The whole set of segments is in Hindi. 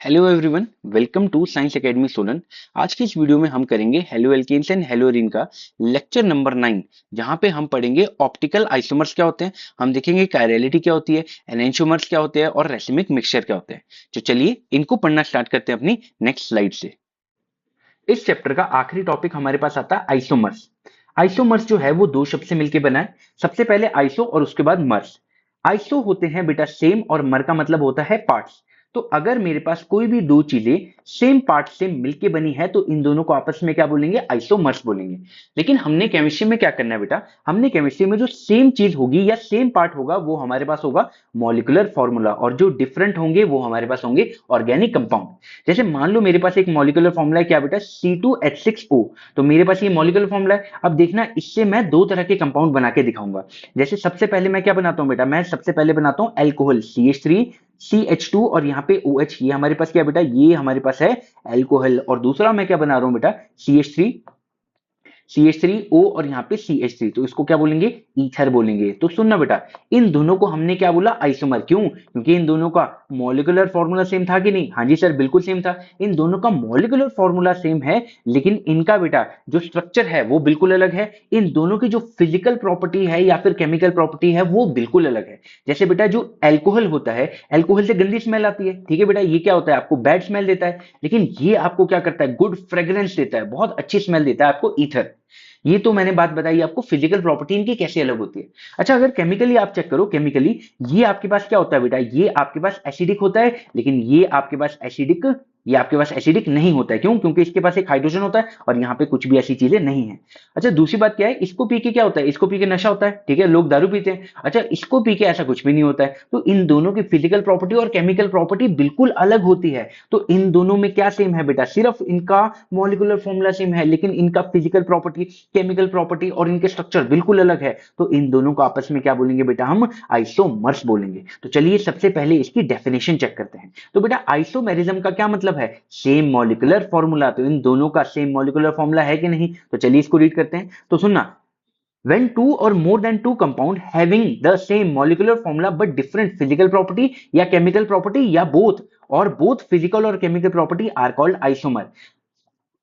Hello everyone, welcome to Science Academy Solan. आज की इस वीडियो में हम करेंगे haloalkanes and haloarenes का लेक्चर नंबर 9, जहां पे हम पढ़ेंगे ऑप्टिकल आइसोमर्स क्या होते हैं। हम देखेंगे कायरलिटी क्या होती है, एनेंटियोमर्स क्या होते हैं और रेसिमिक मिक्सचर क्या होते हैं। तो चलिए इनको पढ़ना स्टार्ट करते हैं अपनी नेक्स्ट स्लाइड से। इस चैप्टर का आखिरी टॉपिक हमारे पास आता है आइसोमर्स। आइसोमर्स जो है वो दो शब्द से मिलकर बना है। सबसे पहले आइसो और उसके बाद मर्स। आइसो होते हैं बेटा सेम, और मर का मतलब होता है पार्ट्स। तो अगर मेरे पास कोई भी दो चीजें सेम पार्ट से मिलके बनी है तो इन दोनों को आपस में क्या बोलेंगे, आइसोमर्स बोलेंगे। लेकिन हमने केमिस्ट्री में क्या करना है बेटा, हमने केमिस्ट्री में जो सेम चीज होगी या सेम पार्ट होगा वो हमारे पास होगा मॉलिक्यूलर फॉर्मूला, और जो डिफरेंट होंगे वो हमारे पास होंगे ऑर्गेनिक कंपाउंड। जैसे मान लो मेरे पास एक मॉलिक्यूलर फॉर्मूला है क्या बेटा, C2H6O। तो मेरे पास ये मॉलिक्यूलर फॉर्मूला है। अब देखना, इससे मैं दो तरह के कंपाउंड बना के दिखाऊंगा। जैसे सबसे पहले मैं क्या बनाता हूं बेटा, मैं सबसे पहले बनाता हूं अल्कोहल CH3 CH2, और यहाँ पे OH। ये हमारे पास क्या बेटा, ये हमारे पास है अल्कोहल। और दूसरा मैं क्या बना रहा हूं बेटा, CH3O और यहाँ पे CH3, तो इसको क्या बोलेंगे, ईथर बोलेंगे। तो सुनना बेटा, इन दोनों को हमने क्या बोला, आइसोमर। क्यों? क्योंकि इन दोनों का मॉलिक्यूलर फॉर्मूला सेम था कि नहीं? हाँ जी सर, बिल्कुल सेम था। इन दोनों का मॉलिक्यूलर फॉर्मूला सेम है, लेकिन इनका बेटा जो स्ट्रक्चर है वो बिल्कुल अलग है। इन दोनों की जो फिजिकल प्रॉपर्टी है या फिर केमिकल प्रॉपर्टी है वो बिल्कुल अलग है। जैसे बेटा जो एल्कोहल होता है, एल्कोहल से गंदी स्मेल आती है, ठीक है बेटा, ये क्या होता है, आपको बैड स्मेल देता है। लेकिन ये आपको क्या करता है, गुड फ्रेग्रेंस देता है, बहुत अच्छी स्मेल देता है आपको, ईथर। ये तो मैंने बात बताई आपको फिजिकल प्रॉपर्टी इनकी कैसे अलग होती है। अच्छा, अगर केमिकली आप चेक करो, केमिकली ये आपके पास क्या होता है बेटा, ये आपके पास एसिडिक होता है, लेकिन ये आपके पास एसिडिक नहीं होता है। क्यों? क्योंकि इसके पास एक हाइड्रोजन होता है और यहाँ पे कुछ भी ऐसी चीजें नहीं है। अच्छा, दूसरी बात क्या है, इसको पी के क्या होता है, इसको पी के नशा होता है, ठीक है, लोग दारू पीते हैं। अच्छा, इसको पी के ऐसा कुछ भी नहीं होता है। तो इन दोनों की फिजिकल प्रॉपर्टी और केमिकल प्रॉपर्टी बिल्कुल अलग होती है। तो इन दोनों में क्या सेम है बेटा, सिर्फ इनका मॉलिक्यूलर फॉर्मूला सेम है, लेकिन इनका फिजिकल प्रॉपर्टी, केमिकल प्रॉपर्टी और इनके स्ट्रक्चर बिल्कुल अलग है। तो इन दोनों को आपस में क्या बोलेंगे बेटा, हम आइसोमर्स बोलेंगे। तो चलिए सबसे पहले इसकी डेफिनेशन चेक करते हैं। तो बेटा आइसोमेरिज्म का क्या मतलब है, सेम मॉलिक्यूलर फॉर्मूला। तो इन दोनों का सेम मॉलिक्यूलर फॉर्मूला है कि नहीं? तो चलिए इसको रीड करते हैं। तो सुनना, when two or more than two compound having the same molecular formula but different physical property या chemical property या both, और both physical और chemical property are called isomer।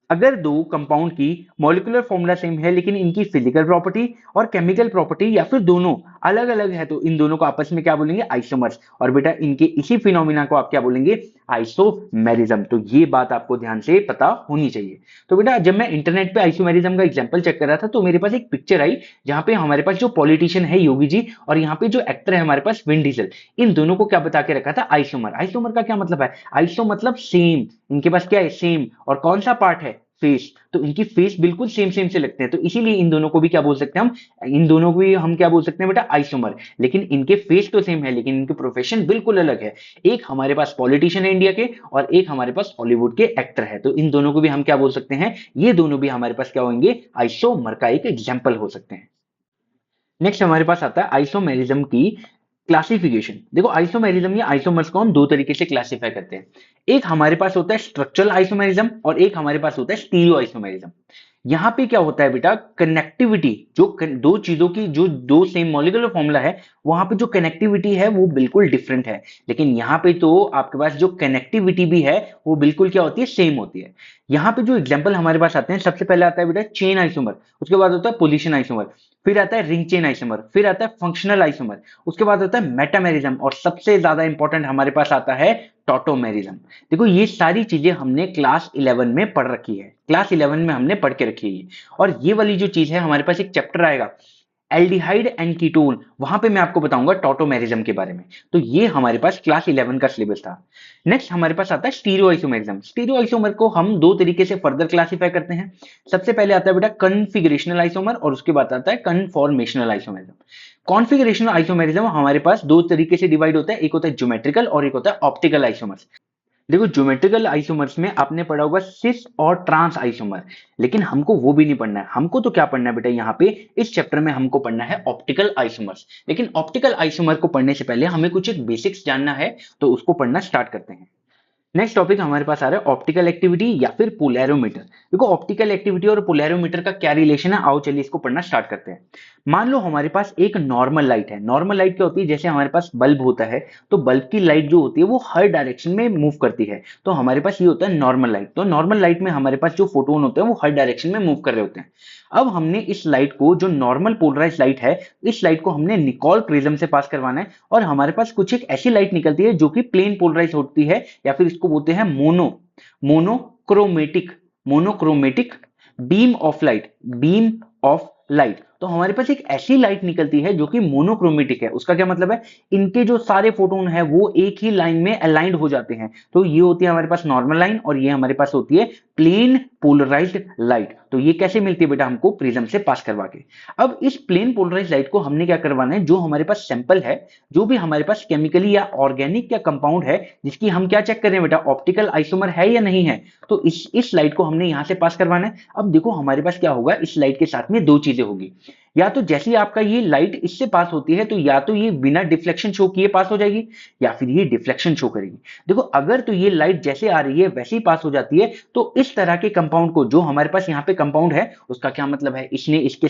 अगर दो कंपाउंड की मॉलिक्यूलर फॉर्मूला सेम है लेकिन इनकी फिजिकल प्रॉपर्टी और केमिकल प्रॉपर्टी या फिर दोनों अलग अलग है, तो इन दोनों को आपस में क्या बोलेंगे, आइसोमर्स। और बेटा इनके इसी फिनोमिना को आप क्या बोलेंगे, आइसोमेरिज्म। तो ये बात आपको ध्यान से पता होनी चाहिए। तो बेटा जब मैं इंटरनेट पे आइसोमेरिज्म का एग्जांपल चेक कर रहा था तो मेरे पास एक पिक्चर आई, जहां पे हमारे पास जो पॉलिटिशियन है योगी जी, और यहाँ पे जो एक्टर है हमारे पास विन डीजल, इन दोनों को क्या बता के रखा था, आइसोमर। आइसोमर का क्या मतलब है, आइसो मतलब सेम, इनके पास क्या है, सेम। और कौन सा पार्ट है, फेस। तो इनकी फेस बिल्कुल सेम सेम से लगते हैं, तो इसीलिए इन दोनों को भी क्या बोल सकते हैं हम, इन दोनों को भी हम क्या बोल सकते हैं बेटा, आइसोमर। लेकिन इनके फेस तो सेम है, लेकिन इनके प्रोफेशन बिल्कुल अलग है। एक हमारे पास पॉलिटिशियन है इंडिया के, और एक हमारे पास हॉलीवुड के एक्टर है। तो इन दोनों को भी हम क्या बोल सकते हैं, ये दोनों भी हमारे पास क्या होंगे, आइसोमर का एक एग्जाम्पल हो सकते हैं। नेक्स्ट हमारे पास आता है आइसोमेरिज्म की क्लासिफिकेशन। देखो आइसोमेरिज्म या आइसोमर्स को हम दो तरीके से क्लासिफाई करते हैं। एक हमारे पास होता है स्ट्रक्चरल आइसोमेरिज्म, और एक हमारे पास होता है स्टीरियो आइसोमेरिज्म। यहां पे क्या होता है बेटा, कनेक्टिविटी, जो दो चीजों की जो दो सेम मॉलिक्यूलर फॉर्मूला है, वहां पे जो कनेक्टिविटी है वो बिल्कुल डिफरेंट है। लेकिन यहाँ पे तो आपके पास जो कनेक्टिविटी भी है वो बिल्कुल क्या होती है, सेम होती है। यहाँ पे जो एग्जांपल हमारे पास आते हैं, सबसे पहले आता है बेटा चेन आइसोमर, उसके बाद होता है पोजीशन आइसोमर, फिर आता है रिंग चेन आइसोमर, फिर आता है फंक्शनल आइसोमर, उसके बाद होता है मेटामेरिज्म, और सबसे ज्यादा इंपॉर्टेंट हमारे पास आता है टॉटोमेरिज्म। देखो ये सारी चीजें हमने क्लास 11 में पढ़ रखी है, क्लास 11 में हमने पढ़ के रखी है। और ये वाली जो चीज है, हमारे पास एक चैप्टर आएगा एल्डिहाइड एंड कीटोन, वहां पे मैं आपको बताऊंगा टॉटोमेरिज्म के बारे में। तो ये हमारे पास क्लास 11 का सिलेबस था। नेक्स्ट हमारे पास आता है स्टीरियो आइसोमेरिज्म। स्टीरियो आइसोमर को हम दो तरीके से फर्दर क्लासिफाई करते हैं। सबसे पहले आता है बेटा कन्फिगरेशनल आइसोमर, और उसके बाद आता है कन्फॉर्मेशनल आइसोमेरिज्म। कॉन्फिगरेशनल आइसोमेरिज्म हमारे पास दो तरीके से डिवाइड होता है, एक होता है ज्योमेट्रिकल और एक होता है ऑप्टिकल आइसोमर्स। देखो ज्योमेट्रिकल आइसोमर्स में आपने पढ़ा होगा सिस और ट्रांस आइसोमर, लेकिन हमको वो भी नहीं पढ़ना है। हमको तो क्या पढ़ना है बेटा, यहाँ पे इस चैप्टर में हमको पढ़ना है ऑप्टिकल आइसोमर्स। लेकिन ऑप्टिकल आइसोमर को पढ़ने से पहले हमें कुछ एक बेसिक्स जानना है, तो उसको पढ़ना स्टार्ट करते हैं। नेक्स्ट टॉपिक हमारे पास आ रहा है ऑप्टिकल एक्टिविटी या फिर पोलैरोमीटर। देखो ऑप्टिकल एक्टिविटी और पोलैरोमीटर का क्या रिलेशन है, आओ चलिए इसको पढ़ना स्टार्ट करते हैं। मान लो हमारे पास एक नॉर्मल लाइट है। नॉर्मल लाइट क्या होती है, जैसे हमारे पास बल्ब होता है तो बल्ब की लाइट जो होती है वो हर डायरेक्शन में मूव करती है, तो हमारे पास ये होता है नॉर्मल लाइट। तो नॉर्मल लाइट में हमारे पास जो फोटोन होते हैं वो हर डायरेक्शन में मूव कर रहे होते हैं। अब हमने इस लाइट को, जो नॉर्मल पोलराइज लाइट है, इस लाइट को हमने निकोल प्रिज्म से पास करवाना है और हमारे पास कुछ एक ऐसी लाइट निकलती है जो कि प्लेन पोलराइज होती है, या फिर इसको बोलते हैं monochromatic monochromatic beam of light, beam of light. तो हमारे पास एक ऐसी लाइट निकलती है जो कि मोनोक्रोमेटिक है। उसका क्या मतलब है, इनके जो सारे फोटोन है वो एक ही लाइन में अलाइंड हो जाते हैं। तो ये होती है हमारे पास नॉर्मल लाइन और ये हमारे पास होती है प्लेन पोलराइज्ड लाइट। तो ये कैसे मिलती है बेटा, हमको प्रिज्म से पास करवा के। अब इस प्लेन पोलराइज्ड लाइट को हमने क्या करवाना है, जो हमारे पास सैंपल है, जो भी हमारे पास केमिकली या ऑर्गेनिक या कंपाउंड है जिसकी हम क्या चेक कर रहे हैं बेटा, ऑप्टिकल आइसोमर है या नहीं है, तो इस लाइट को हमने यहां से पास करवाना है। अब देखो हमारे पास क्या होगा, इस लाइट के साथ में दो चीजें होगी। या तो जैसे ही आपका ये लाइट इससे पास होती है तो या तो ये बिना डिफ्लेक्शन शो किए पास हो जाएगी या फिर ये डिफ्लेक्शन शो करेगी। देखो अगर तो ये लाइट जैसे आ रही है वैसे ही पास हो जाती है तो इस तरह के कंपाउंड को, जो हमारे पास यहाँ पे कंपाउंड है, उसका क्या मतलब है, इसने इसके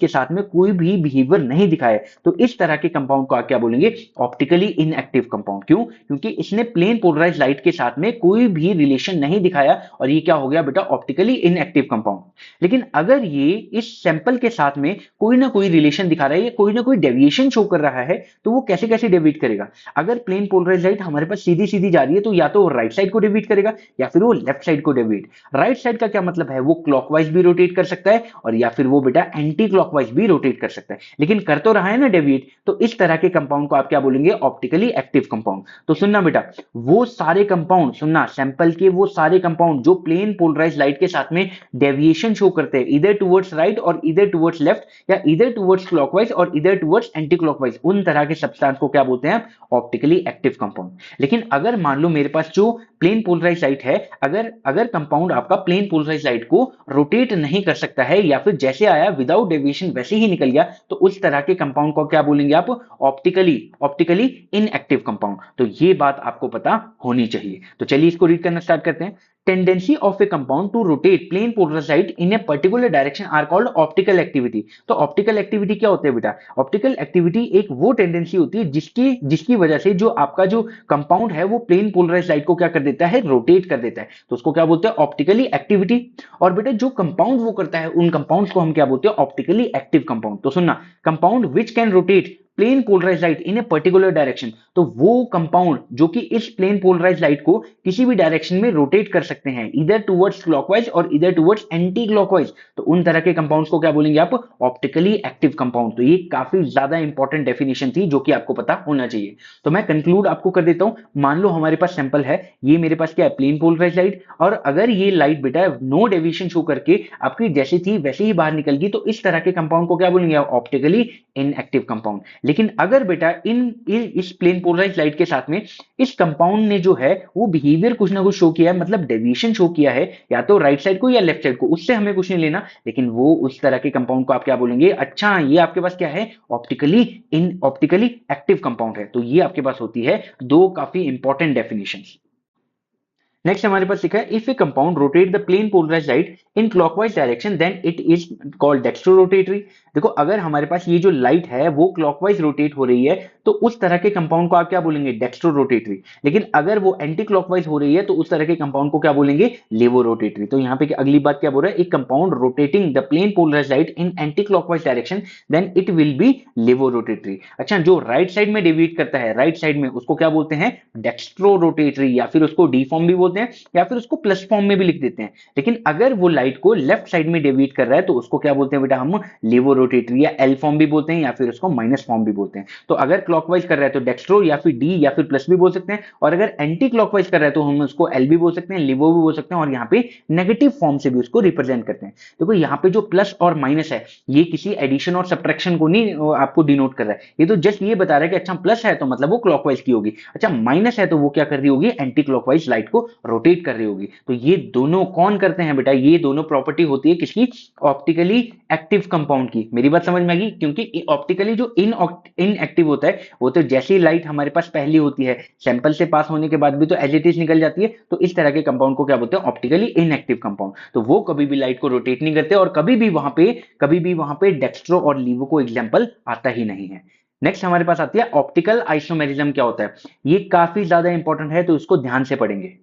साथ में कोई भी बिहेवियर नहीं दिखाया है, तो इस तरह के कंपाउंड को आप क्या बोलेंगे, ऑप्टिकली इनएक्टिव कंपाउंड। क्यों, क्योंकि इसने प्लेन पोलराइज लाइट के साथ में कोई भी रिलेशन नहीं दिखाया और ये क्या हो गया बेटा, ऑप्टिकली इनएक्टिव कंपाउंड। लेकिन अगर ये इस सैंपल के साथ में कोई ना कोई रिलेशन दिखा रहा है या कोई ना कोई डेविएशन शो कर रहा है, तो वो कैसे कैसे डेविएट करेगा। अगर प्लेन पोलराइज लाइट हमारे पास सीधी सीधी जा रही है तो या तो वो राइट साइड को डेविएट करेगा या फिर वो लेफ्ट साइड को डेविएट। राइट साइड का क्या मतलब है, वो क्लॉकवाइज भी रोटेट कर सकता है और या फिर वो बेटा एंटी क्लॉकवाइज भी रोटेट कर सकता है, लेकिन कर तो रहा है ना डेविएट। तो इस तरह के कंपाउंड को आप क्या बोलेंगे, ऑप्टिकली एक्टिव कंपाउंड। तो सुनना बेटा, वो सारे कंपाउंड, सुनना, सैंपल के वो सारे कंपाउंड जो प्लेन पोलराइज लाइट के साथ में डेविएशन शो करते हैं, इधर टुवर्ड्स राइट और इधर टुवर्ड्स लेफ्ट, या इधर टुवर्ड्स क्लॉकवाइज और इधर टुवर्ड्स एंटी क्लॉकवाइज, उन तरह के सब्सटेंस को क्या बोलते हैं, ऑप्टिकली एक्टिव कंपाउंड। लेकिन अगर मान लो मेरे पास जो प्लेन पोलराइज लाइट है, अगर अगर कंपाउंड आपका प्लेन पोलराइज लाइट को रोटेट नहीं कर सकता है या फिर जैसे आया विदाउट डेविएशन वैसे ही निकल गया, तो उस तरह के कंपाउंड को क्या बोलेंगे आप, ऑप्टिकली इनएक्टिव कंपाउंड। तो ये बात आपको पता होनी चाहिए। तो चलिए इसको रीड करना स्टार्ट करते हैं। Tendency of a compound to rotate plane polarised light in a particular direction are called optical activity. तो ऑप्टिकल एक्टिविटी क्या होता है बेटा, ऑप्टिकल एक्टिविटी एक वो टेंडेंसी होती है जिसकी जिसकी वजह से जो आपका जो कंपाउंड है वो प्लेन पोलराइज्ड लाइट को क्या कर देता है, रोटेट कर देता है, तो उसको क्या बोलते हैं, ऑप्टिकली एक्टिविटी। और बेटा जो कंपाउंड वो करता है उन कंपाउंड्स को हम क्या बोलते हैं, ऑप्टिकली एक्टिव कंपाउंड। तो सुनना, compound which can rotate plane polarise light in a particular direction, तो वो कंपाउंड जो कि इस प्लेन पोलराइज लाइट को किसी भी डायरेक्शन में रोटेट कर सकते हैं, इधर टुवर्ड्स क्लॉकवाइज और इधर टुवर्ड्स एंटी क्लॉकवाइज, तो उन तरह के कंपाउंड्स को क्या बोलेंगे आप, ऑप्टिकली एक्टिव कंपाउंड। तो ये काफी ज्यादा इंपॉर्टेंट डेफिनेशन थी जो कि आपको पता होना चाहिए। तो मैं कंक्लूड आपको कर देता हूं। मान लो हमारे पास सैंपल है, ये मेरे पास क्या है, प्लेन पोलराइज लाइट, और अगर ये लाइट बेटा नो डेविएशन शो करके आपकी जैसी थी वैसे ही बाहर निकल गई, तो इस तरह के कंपाउंड को क्या बोलेंगे, ऑप्टिकली इनएक्टिव कंपाउंड। लेकिन अगर बेटा इस प्लेन पोलराइज लाइट के साथ में इस कंपाउंड ने जो है वो बिहेवियर कुछ ना कुछ शो किया है, मतलब डेविएशन शो किया है, या तो राइट साइड को या लेफ्ट साइड को, उससे हमें कुछ नहीं लेना, लेकिन वो उस तरह के कंपाउंड को आप क्या बोलेंगे, अच्छा ये आपके पास क्या है, ऑप्टिकली एक्टिव कंपाउंड है। तो ये आपके पास होती है दो काफी इंपॉर्टेंट डेफिनेशंस। नेक्स्ट हमारे पास लिखा है, if a compound rotate the plane polarised light in clockwise direction then it is called dextro rotatory. देखो अगर हमारे पास ये जो लाइट है वो क्लॉकवाइज रोटेट हो रही है तो उस तरह के कंपाउंड को आप क्या बोलेंगे, डेक्स्ट्रो रोटेटरी। लेकिन अगर वो एंटी क्लॉकवाइज हो रही है तो उस तरह के कंपाउंड को क्या बोलेंगे, लेवो रोटेटरी। तो यहाँ पे अगली बात क्या बोल रहा है, एक compound rotating the plane polarised light in anti clockwise direction then it will be laevo rotatory. अच्छा, जो राइट साइड में डेविएट करता है, राइट साइड में, उसको क्या बोलते हैं, डेक्स्ट्रो रोटेटरी, या फिर उसको डी फॉर्म भी बोलते हैं या फिर उसको प्लस फॉर्म में भी लिख देते हैं। लेकिन अगर वो लाइट को लेफ्ट साइड में डेविएट कर रहा है तो उसको क्या बोलते हैं बेटा, हम लेवो रोटेटरी या एल फॉर्म भी बोलते हैं या फिर उसको माइनस फॉर्म भी बोलते हैं। तो अगर क्लॉकवाइज कर रहा है तो डेक्स्ट्रो या फिर डी या फिर प्लस भी बोल सकते हैं, और अगर एंटी क्लॉकवाइज कर रहा है तो हम उसको एल भी बोल सकते हैं, लिवो भी बोल सकते हैं, और यहाँ पे नेगेटिव फॉर्म से भी उसको रिप्रेजेंट करते हैं। देखो यहाँ पे जो प्लस और माइनस है ये किसी एडिशन और सब्ट्रैक्शन को नहीं आपको डिनोट कर रहा है, ये तो जस्ट ये बता रहा है कि अच्छा प्लस है तो मतलब वो क्लॉकवाइज की होगी, अच्छा माइनस है तो वो क्या कर रही होगी, एंटी क्लॉकवाइज लाइट को रोटेट कर रही होगी। तो ये दोनों कौन करते हैं बेटा, ये दोनों प्रॉपर्टी होती है किसकी, ऑप्टिकली एक्टिव कंपाउंड की। मेरी बात समझ में आ गई, क्योंकि ऑप्टिकली जो इनएक्टिव होता है वो तो जैसी लाइट हमारे पास पहली होती है सैंपल से पास होने के बाद भी तो एज इट इज निकल जाती है, तो इस तरह के कंपाउंड को क्या बोलते हैं, ऑप्टिकली इनएक्टिव कंपाउंड। तो वो कभी भी लाइट को रोटेट नहीं करते और कभी भी वहां पे डेक्स्ट्रो और लीवो को एग्जाम्पल आता ही नहीं है। नेक्स्ट हमारे पास आती है ऑप्टिकल आइसोमेरिज्म। क्या होता है, ये काफी ज्यादा इंपॉर्टेंट है, तो इसको ध्यान से पढ़ेंगे।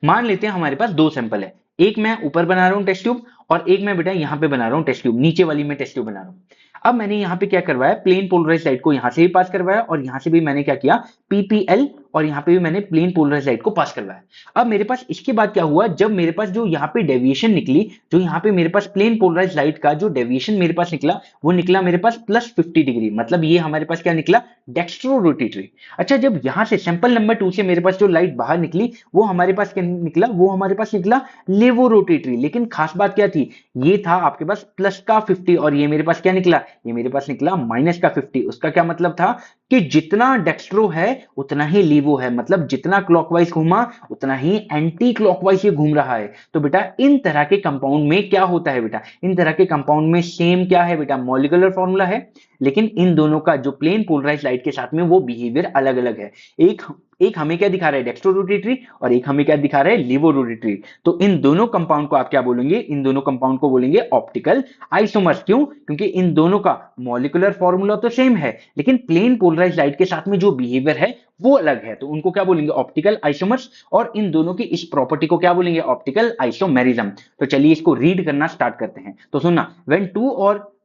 मान लेते हैं हमारे पास दो सैंपल है, एक मैं ऊपर बना रहा हूं टेस्ट ट्यूब और एक मैं बेटा यहां पे बना रहा हूं टेस्ट ट्यूब, नीचे वाली में टेस्ट ट्यूब बना रहा हूं। अब मैंने यहां पे क्या करवाया, प्लेन पोलराइज लाइट को यहां से भी पास करवाया और यहां से भी मैंने क्या किया, पीपीएल, और यहां पे भी मैंने प्लेन पोलराइज लाइट को पास करवाया। अब मेरे पास इसके बाद क्या हुआ, जब मेरे पास जो यहाँ पे डेविएशन निकली, जो यहाँ पे मेरे पास प्लेन पोलराइज लाइट का जो डेविएशन मेरे पास निकला, वो निकला मेरे पास +50 डिग्री, मतलब ये हमारे पास क्या निकला, डेक्स्ट्रो रोटेटरी। अच्छा, जब यहां से सैंपल नंबर 2 से मेरे पास जो लाइट बाहर निकली, वो हमारे पास क्या निकला, वो हमारे पास निकला लेवो रोटेटरी। लेकिन खास बात क्या थी, ये था आपके पास प्लस का 50 और ये मेरे पास क्या निकला, ये मेरे पास निकला माइनस का 50। उसका क्या मतलब था कि जितना डेक्स्ट्रो है उतना ही लीवो है, मतलब जितना क्लॉकवाइज घूमा उतना ही एंटी क्लॉकवाइज ये घूम रहा है। तो बेटा इन तरह के कंपाउंड में क्या होता है बेटा, इन तरह के कंपाउंड में सेम क्या है बेटा, मॉलिक्यूलर फॉर्मूला है, लेकिन इन दोनों का जो प्लेन पोलराइज लाइट के साथ में वो बिहेवियर अलग अलग है। एक एक हमें क्या दिखा रहा है, डेक्स्ट्रो रोटेटरी, और एक हमें क्या दिखा रहा है, लीवो रोटेटरी। तो इन दोनों कंपाउंड को आप क्या बोलेंगे, इन दोनों कंपाउंड को बोलेंगे ऑप्टिकल आइसोमर्स। क्यों, क्योंकि इन दोनों का मॉलिक्यूलर फॉर्मूला तो सेम है, लेकिन प्लेन पोलराइज लाइट के साथ में जो बिहेवियर है वो अलग है, तो उनको क्या बोलेंगे, ऑप्टिकल आइसोमर्स। और इन दोनों की इस प्रॉपर्टी को क्या बोलेंगे, ऑप्टिकल आइसोमेरिज्म। तो चलिए इसको रीड करना स्टार्ट करते हैं। तो सुनना,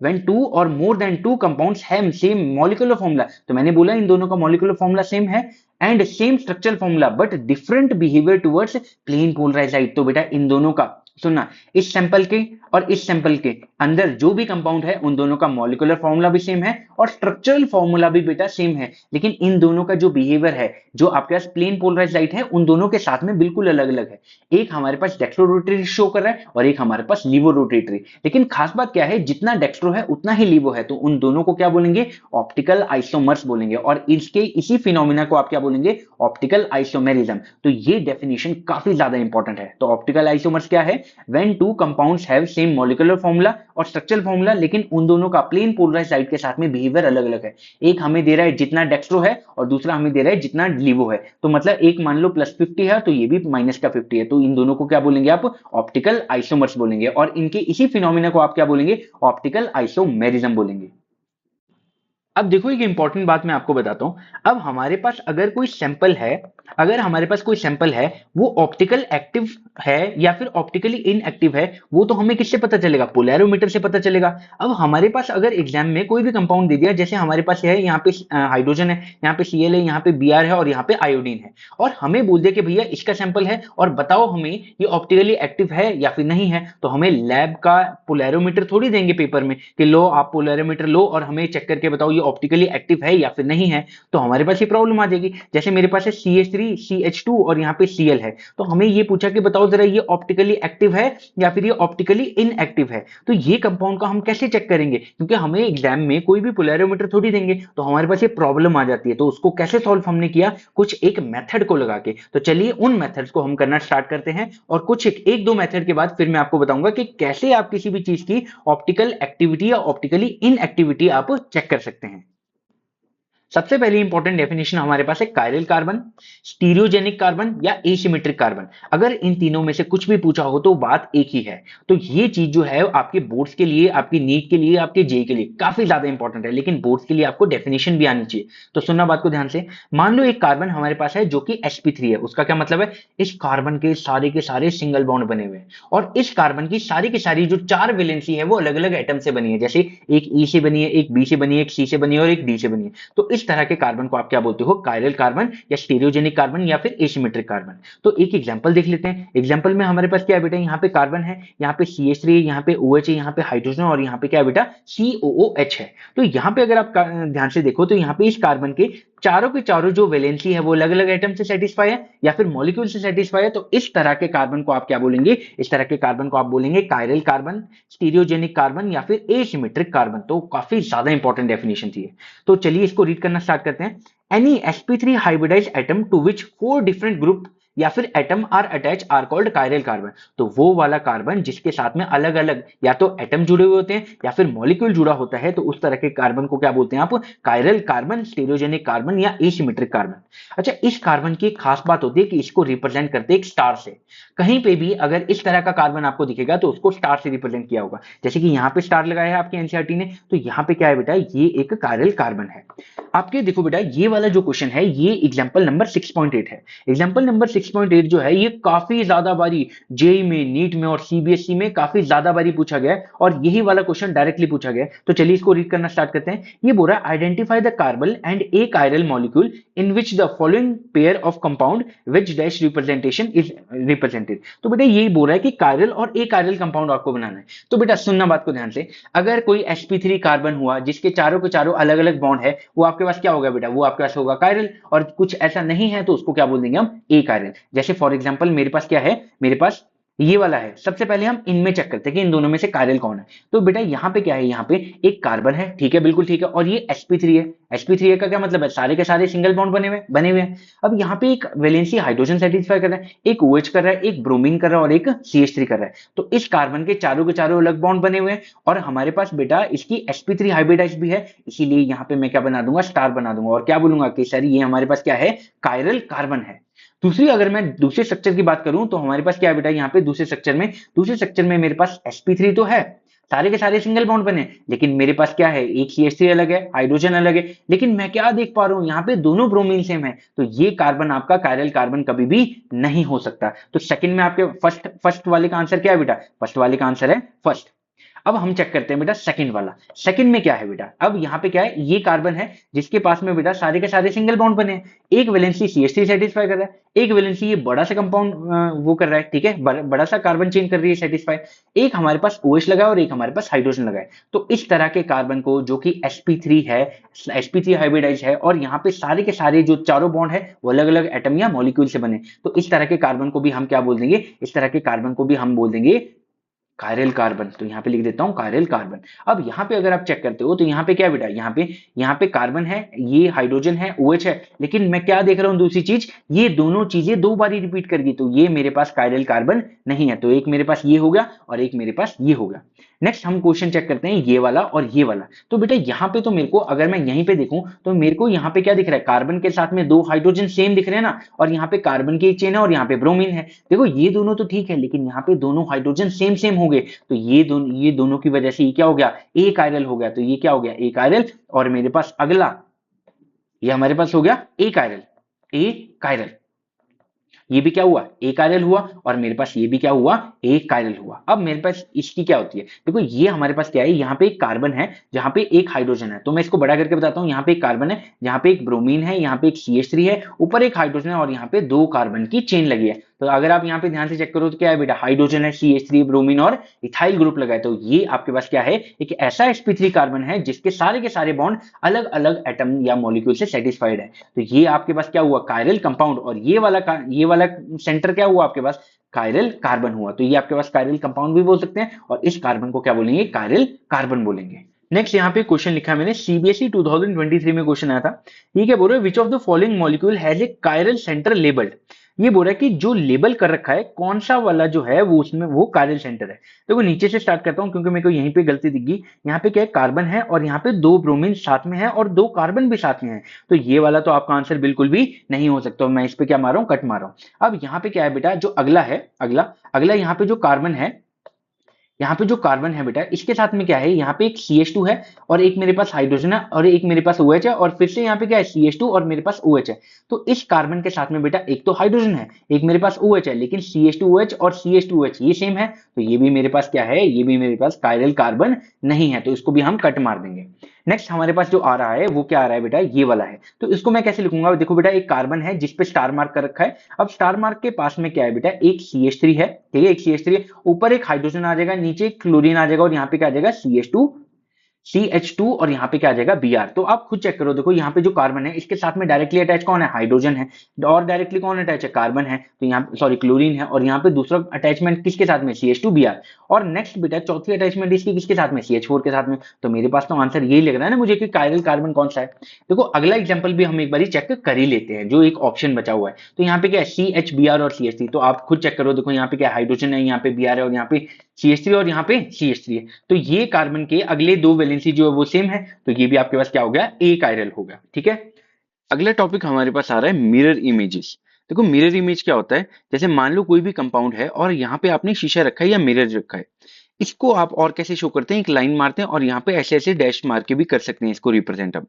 when two or more than two compounds have same molecular formula, तो मैंने बोला इन दोनों का molecular formula सेम है, and same structural formula but different behaviour towards plane polarise light. तो बेटा इन दोनों का सुनना, इस सैंपल के और इस सैंपल के अंदर जो भी कंपाउंड है उन दोनों का मॉलिक्यूलर फॉर्मूला भी सेम है और स्ट्रक्चरल फॉर्मूला भी बेटा सेम है, लेकिन इन दोनों का जो बिहेवियर है, जो आपके पास प्लेन पोलराइज लाइट है उन दोनों के साथ में बिल्कुल अलग अलग है। एक हमारे पास डेक्स्ट्रो रोटेटरी शो कर रहा है और एक हमारे पास लीवो रोटेटरी। लेकिन खास बात क्या है, जितना डेक्स्ट्रो है उतना ही लीवो है, तो उन दोनों को क्या बोलेंगे, ऑप्टिकल आइसोमर्स बोलेंगे। और इसके इसी फिनोमिना को आप क्या बोलेंगे, ऑप्टिकल आइसोमेरिज्म। तो ये डेफिनेशन काफी ज्यादा इंपॉर्टेंट है। तो ऑप्टिकल आइसोमर्स क्या है, when two compounds have same molecular formula और स्ट्रक्चरल फॉर्मूला, लेकिन उन दोनों का प्लेन पोलराइज लाइट के साथ में बिहेवियर अलग अलग है। एक हमें दे रहा है जितना डेक्स्ट्रो है और दूसरा हमें दे रहा है जितना लीवो है। तो मतलब एक मान लो +50 है तो ये भी माइनस का 50 है, तो इन दोनों को क्या बोलेंगे आप, ऑप्टिकल आइसोमर्स बोलेंगे। और इनके इसी फिनोमिना को आप क्या बोलेंगे, ऑप्टिकल आइसोमेरिज्म बोलेंगे। अब देखो एक इंपॉर्टेंट बात मैं आपको बताता हूं। अब हमारे पास अगर कोई सैंपल है, अगर हमारे पास कोई सैंपल है, वो ऑप्टिकल एक्टिव है या फिर ऑप्टिकली इनएक्टिव है, वो तो हमें किससे पता चलेगा, पोलैरोमीटर से पता चलेगा। अब हमारे पास अगर एग्जाम में कोई भी कंपाउंड दे दिया, जैसे हमारे पास है यहाँ पे हाइड्रोजन है, यहाँ पे Cl है, यहाँ पे Br है और यहाँ पे आयोडीन है, और हमें बोल दिया कि भैया इसका सैंपल है और बताओ हमें ये ऑप्टिकली एक्टिव है या फिर नहीं है, तो हमें लैब का पोलैरोमीटर थोड़ी देंगे पेपर में कि लो आप पोलैरोमीटर लो और हमें चेक करके बताओ ये ऑप्टिकली एक्टिव है या फिर नहीं है। तो हमारे पास ये प्रॉब्लम आ जाएगी। जैसे मेरे पास है CH3 CH2 और यहाँ पे Cl है, तो हमें ये पूछा कि बताओ जरा ये ऑप्टिकली एक्टिव है या फिर ये ऑप्टिकली इनएक्टिव है। तो ये कंपाउंड का हम कैसे चेक करेंगे, क्योंकि हमें एग्जाम में कोई भी पोलैरोमीटर थोड़ी देंगे, तो हमारे पास ये प्रॉब्लम आ जाती है। तो उसको कैसे सॉल्व हमने किया, कुछ एक मेथड को लगा के। तो चलिए उन मेथड्स को हम करना स्टार्ट करते हैं, और कुछ एक दो मेथड के बाद फिर मैं आपको बताऊंगा कि कैसे आप किसी भी चीज की ऑप्टिकल एक्टिविटी या ऑप्टिकली इनएक्टिविटी आप चेक कर सकते हैं। सबसे पहली इंपॉर्टेंट डेफिनेशन हमारे पास है कायरल कार्बन, स्टीरियोजेनिक कार्बन या एसिमेट्रिक कार्बन। अगर इन तीनों में से कुछ भी पूछा हो तो बात एक ही है। तो ये चीज जो है आपके बोर्ड्स के लिए, आपकी नीट के लिए, आपके जेई के लिए काफी ज्यादा इंपॉर्टेंट है, लेकिन बोर्ड्स के लिए आपको डेफिनेशन भी आनी चाहिए। तो सुनना बात को ध्यान से। मान लो एक कार्बन हमारे पास है जो कि sp3 है। उसका क्या मतलब है, इस कार्बन के सारे सिंगल बॉन्ड बने हुए हैं और इस कार्बन की सारी जो 4 वैलेंसी है वो अलग अलग एटम से बनी है। जैसे एक E से बनी है, एक B से बनी है, एक C से बनी है और एक D से बनी है। तो इस तरह के कार्बन को आप क्या बोलते हो, कायरल कार्बन या स्टीरियोजेनिक कार्बन या फिर एसिमेट्रिक कार्बन। तो एक एग्जांपल देख लेते हैं। एग्जांपल में हमारे पास क्या है बेटा, यहाँ पे कार्बन है, यहाँ पे CH3 है, यहाँ पे OH है, यहाँ पे हाइड्रोजन और यहाँ पे क्या है बेटा, COOH है। तो यहाँ पे अगर आप ध्यान से देखो तो यहाँ पे इस कार्बन के चारों जो वैलेंसी है वो अलग अलग एटम से सेटिस्फाई है या फिर मॉलिक्यूल से सेटिस्फाई है। तो इस तरह के कार्बन को आप क्या बोलेंगे, इस तरह के कार्बन को आप बोलेंगे कायरल कार्बन, स्टीरियोजेनिक कार्बन या फिर एसिमेट्रिक कार्बन। तो काफी ज्यादा इंपॉर्टेंट डेफिनेशन थी। तो चलिए इसको रीड करना स्टार्ट करते हैं। Any sp3 hybridized atom to which 4 different group या फिर atom are attach are called chiral carbon. तो वो वाला कार्बन जिसके साथ में अलग अलग या तो एटम जुड़े हुए होते हैं या फिर मॉलिक्यूल जुड़ा होता है, तो उस तरह के कार्बन को क्या बोलते हैं आप, कायरल कार्बन, स्टेरियोजेनिक कार्बन या एसिमेट्रिक कार्बन। अच्छा, इस कार्बन की एक खास बात होती है कि इसको रिप्रेजेंट करते हैं एक स्टार से। कहीं पे भी अगर इस तरह का कार्बन आपको दिखेगा तो उसको स्टार से रिप्रेजेंट किया होगा, जैसे कि यहाँ पे स्टार लगाया है आपके एनसीईआरटी ने, तो यहाँ पे क्या है बेटा, ये एक कायरल कार्बन है। आपके देखो बेटा, ये वाला जो क्वेश्चन है ये एग्जांपल नंबर 6.8 है। एग्जांपल नंबर 6.8 जो है ये काफी ज्यादा बारी जेई में, नीट में और सीबीएसई में काफी ज्यादा बारी पूछा गया है और यही वाला क्वेश्चन डायरेक्टली पूछा गया है। तो चलिए इसको रीड करना स्टार्ट करते हैं। ये बोल रहा है identify the carbon and A chiral molecule in which the following pair of compound which dash representation is represented. तो बेटा यही बोल रहा है कि कायरल और ए कायरल कंपाउंड आपको बनाना है। तो बेटा सुनना बात को ध्यान से, अगर कोई sp3 कार्बन हुआ जिसके चारों के चारों अलग अलग बॉन्ड है, वो आपके पास क्या होगा बेटा, वो आपके पास होगा कायरल। और कुछ ऐसा नहीं है तो उसको क्या बोल देंगे हम, ए कायरल। जैसे फॉर एग्जांपल मेरे पास क्या है, मेरे पास ये वाला है। सबसे पहले हम इनमें चेक करते हैं कि इन दोनों में से कायरल कौन है। तो बेटा यहाँ पे क्या है, यहाँ पे एक कार्बन है, ठीक है, बिल्कुल ठीक है, और ये sp3 है। sp3 का क्या मतलब है, सारे के सारे सिंगल बॉन्ड बने हुए हैं। अब यहाँ पे एक वैलेंसी हाइड्रोजन सेटिस्फाई कर रहा है, एक OH कर रहा है, एक ब्रोमीन कर रहा है और एक CH3 कर रहा है। तो इस कार्बन के चारों अलग बॉन्ड बने हुए हैं और हमारे पास बेटा इसकी sp3 हाइब्रिडाइज भी है, इसीलिए यहाँ पे मैं क्या बना दूंगा, स्टार बना दूंगा और क्या बोलूंगा कि सर ये हमारे पास क्या है, कायरल कार्बन है। दूसरी अगर मैं दूसरे स्ट्रक्चर की बात करूं तो हमारे पास क्या है बेटा, यहाँ पे दूसरे स्ट्रक्चर में मेरे पास sp3 तो है, सारे के सारे सिंगल बॉन्ड बने, लेकिन मेरे पास क्या है, एक CH3 अलग है, हाइड्रोजन अलग है, लेकिन मैं क्या देख पा रहा हूं, यहाँ पे दोनों ब्रोमीन सेम है। तो ये कार्बन आपका कायरल कार्बन कभी भी नहीं हो सकता। तो सेकंड में आपके फर्स्ट वाले का आंसर क्या है बेटा, फर्स्ट वाले का आंसर है फर्स्ट। अब हम चेक करते हैं बेटा सेकंड वाला। सेकंड में क्या है बेटा, अब यहाँ पे क्या है, ये कार्बन है जिसके पास में बेटा सारे के सारे सिंगल बॉन्ड बने हैं। एक वैलेंसी CH3 सेटिस्फाई कर रहा है, एक वैलेंसी ये बड़ा सा कंपाउंड वो कर रहा है, ठीक है, बड़ा सा कार्बन चेंज कर रही है सेटिस्फाई। एक हमारे पास OH लगा है और एक हमारे पास हाइड्रोजन लगा है। तो इस तरह के कार्बन को जो कि sp3 है, sp3 हाइब्रिडाइज है और यहाँ पे सारे के सारे जो चारों बॉन्ड है वो अलग अलग एटम या मॉलिक्यूल से बने, तो इस तरह के कार्बन को भी हम क्या बोल देंगे, इस तरह के कार्बन को भी हम बोल देंगे कायरल कार्बन। तो यहाँ पे लिख देता हूं कायरल कार्बन। अब यहाँ पे अगर आप चेक करते हो तो यहाँ पे क्या बेटा, यहाँ पे कार्बन है, ये हाइड्रोजन है, OH है, लेकिन मैं क्या देख रहा हूँ, दूसरी चीज, ये दोनों चीजें दो बार रिपीट कर गई, तो ये मेरे पास कायरल कार्बन नहीं है। तो एक मेरे पास ये हो गया और एक मेरे पास ये हो गया। नेक्स्ट हम क्वेश्चन चेक करते हैं ये वाला और ये वाला। तो बेटा यहाँ पे तो मेरे को, अगर मैं यहीं पे देखूं तो मेरे को यहाँ पे क्या दिख रहा है, कार्बन के साथ में दो हाइड्रोजन सेम दिख रहे हैं ना, और यहाँ पे कार्बन की एक चेन है और यहाँ पे ब्रोमीन है। देखो ये दोनों तो ठीक है, लेकिन यहाँ पे दोनों हाइड्रोजन सेम सेम हो गए, तो ये दोनों की वजह से ये क्या हो गया, ए कायरल हो गया। तो ये क्या हो गया, ए कायरल। और मेरे पास अगला ये हमारे पास हो गया ए कायरल, ए कायरल। ये भी क्या हुआ, ए कायरल हुआ, और मेरे पास ये भी क्या हुआ, ए कायरल हुआ। अब मेरे पास इसकी क्या होती है, देखो ये हमारे पास क्या है, यहाँ पे एक कार्बन है जहां पे एक हाइड्रोजन है, तो मैं इसको बड़ा करके बताता हूँ। यहाँ पे एक कार्बन है, यहाँ पे एक ब्रोमीन है, यहाँ पे एक CH3 है, ऊपर एक हाइड्रोजन है और यहाँ पे दो कार्बन की चेन लगी है। तो अगर आप यहाँ पे ध्यान से चेक करो तो क्या है बेटा, हाइड्रोजन है, CH3, ब्रोमीन और इथाइल ग्रुप लगा है। तो ये आपके पास क्या है, एक ऐसा sp3 कार्बन है जिसके सारे के सारे बॉन्ड अलग अलग एटम या मॉलिक्यूल से सेटिस्फाइड है। तो ये आपके पास क्या हुआ, कायरल कंपाउंड। और ये वाला सेंटर क्या हुआ आपके पास, कायरल कार्बन हुआ। तो ये आपके पास कायरल कंपाउंड भी बोल सकते हैं और इस कार्बन को क्या बोलेंगे, कायरल कार्बन बोलेंगे। नेक्स्ट यहाँ पे क्वेश्चन लिखा है मैंने, CBSE 2023 में क्वेश्चन आया था। ये क्या बोल रहा है, which of the following molecule has a chiral centre labelled. ये बोल रहा है कि जो लेबल कर रखा है कौन सा वाला जो है वो उसमें वो कायरल सेंटर है। देखो नीचे से स्टार्ट करता हूं क्योंकि मेरे को यहीं पे गलती दिख गई। यहाँ पे क्या है, कार्बन है और यहाँ पे दो ब्रोमीन साथ में है और दो कार्बन भी साथ में है। तो ये वाला तो आपका आंसर बिल्कुल भी नहीं हो सकता। मैं इस पे क्या मार रहा हूँ, कट मार रहा हूँ। अब यहाँ पे क्या है बेटा, जो अगला है, अगला यहाँ पे जो कार्बन है, यहाँ पे जो कार्बन है बेटा इसके साथ में क्या है, यहाँ पे एक CH2 है और एक मेरे पास हाइड्रोजन है और एक मेरे पास OH है और फिर से यहाँ पे क्या है, CH2 और मेरे पास OH है। तो इस कार्बन के साथ में बेटा एक तो हाइड्रोजन है, एक मेरे पास OH है, लेकिन CH2OH और CH2OH ये सेम है, तो ये भी मेरे पास क्या है, ये भी मेरे पास कायरल कार्बन नहीं है। तो इसको भी हम कट मार देंगे। नेक्स्ट हमारे पास जो आ रहा है वो क्या आ रहा है बेटा, ये वाला है। तो इसको मैं कैसे लिखूंगा, देखो बेटा एक कार्बन है जिसपे स्टार मार्क कर रखा है। अब स्टार मार्क के पास में क्या है बेटा, एक CH3 है, ठीक है, एक CH3 है, ऊपर एक हाइड्रोजन आ जाएगा, नीचे एक क्लोरीन आ जाएगा और यहाँ पे क्या आ जाएगा, CH2 और यहाँ पे क्या आ जाएगा Br। तो आप खुद चेक करो, देखो यहाँ पे जो कार्बन है इसके साथ में डायरेक्टली अटैच कौन है, हाइड्रोजन है, और डायरेक्टली कौन अटैच है, कार्बन है, तो यहाँ सॉरी क्लोरीन है, और यहाँ पे दूसरा अटैचमेंट किसके साथ में, CH2Br। और नेक्स्ट बेटा चौथी अटैचमेंट इसकी किसके साथ में, CH4 के साथ में। तो मेरे पास तो आंसर यही लग रहा है ना मुझे कि कायरल कार्बन कौन सा है। देखो अगला एग्जांपल भी हम एक बार चेक कर ही लेते हैं, जो एक ऑप्शन बचा हुआ है। तो यहाँ पे क्या है, CH Br और CH3। तो आप खुद चेक करो, देखो यहाँ पे क्या हाइड्रोजन है, यहाँ पे Br है, और यहाँ पे CH3 और यहाँ पे CH3 है। तो ये कार्बन के अगले दो वैलेंसी जो है वो सेम है, तो ये भी आपके पास क्या हो गया, ए कायरल हो गया। ठीक है, अगला टॉपिक हमारे पास आ रहा है मिरर इमेजेस। देखो मिरर इमेज क्या होता है, जैसे मान लो कोई भी कंपाउंड है और यहाँ पे आपने शीशा रखा है या मिरर रखा है, इसको आप और कैसे शो करते हैं, एक लाइन मारते हैं और यहाँ पे ऐसे ऐसे डैश मार के भी कर सकते हैं इसको रिप्रेजेंट हम।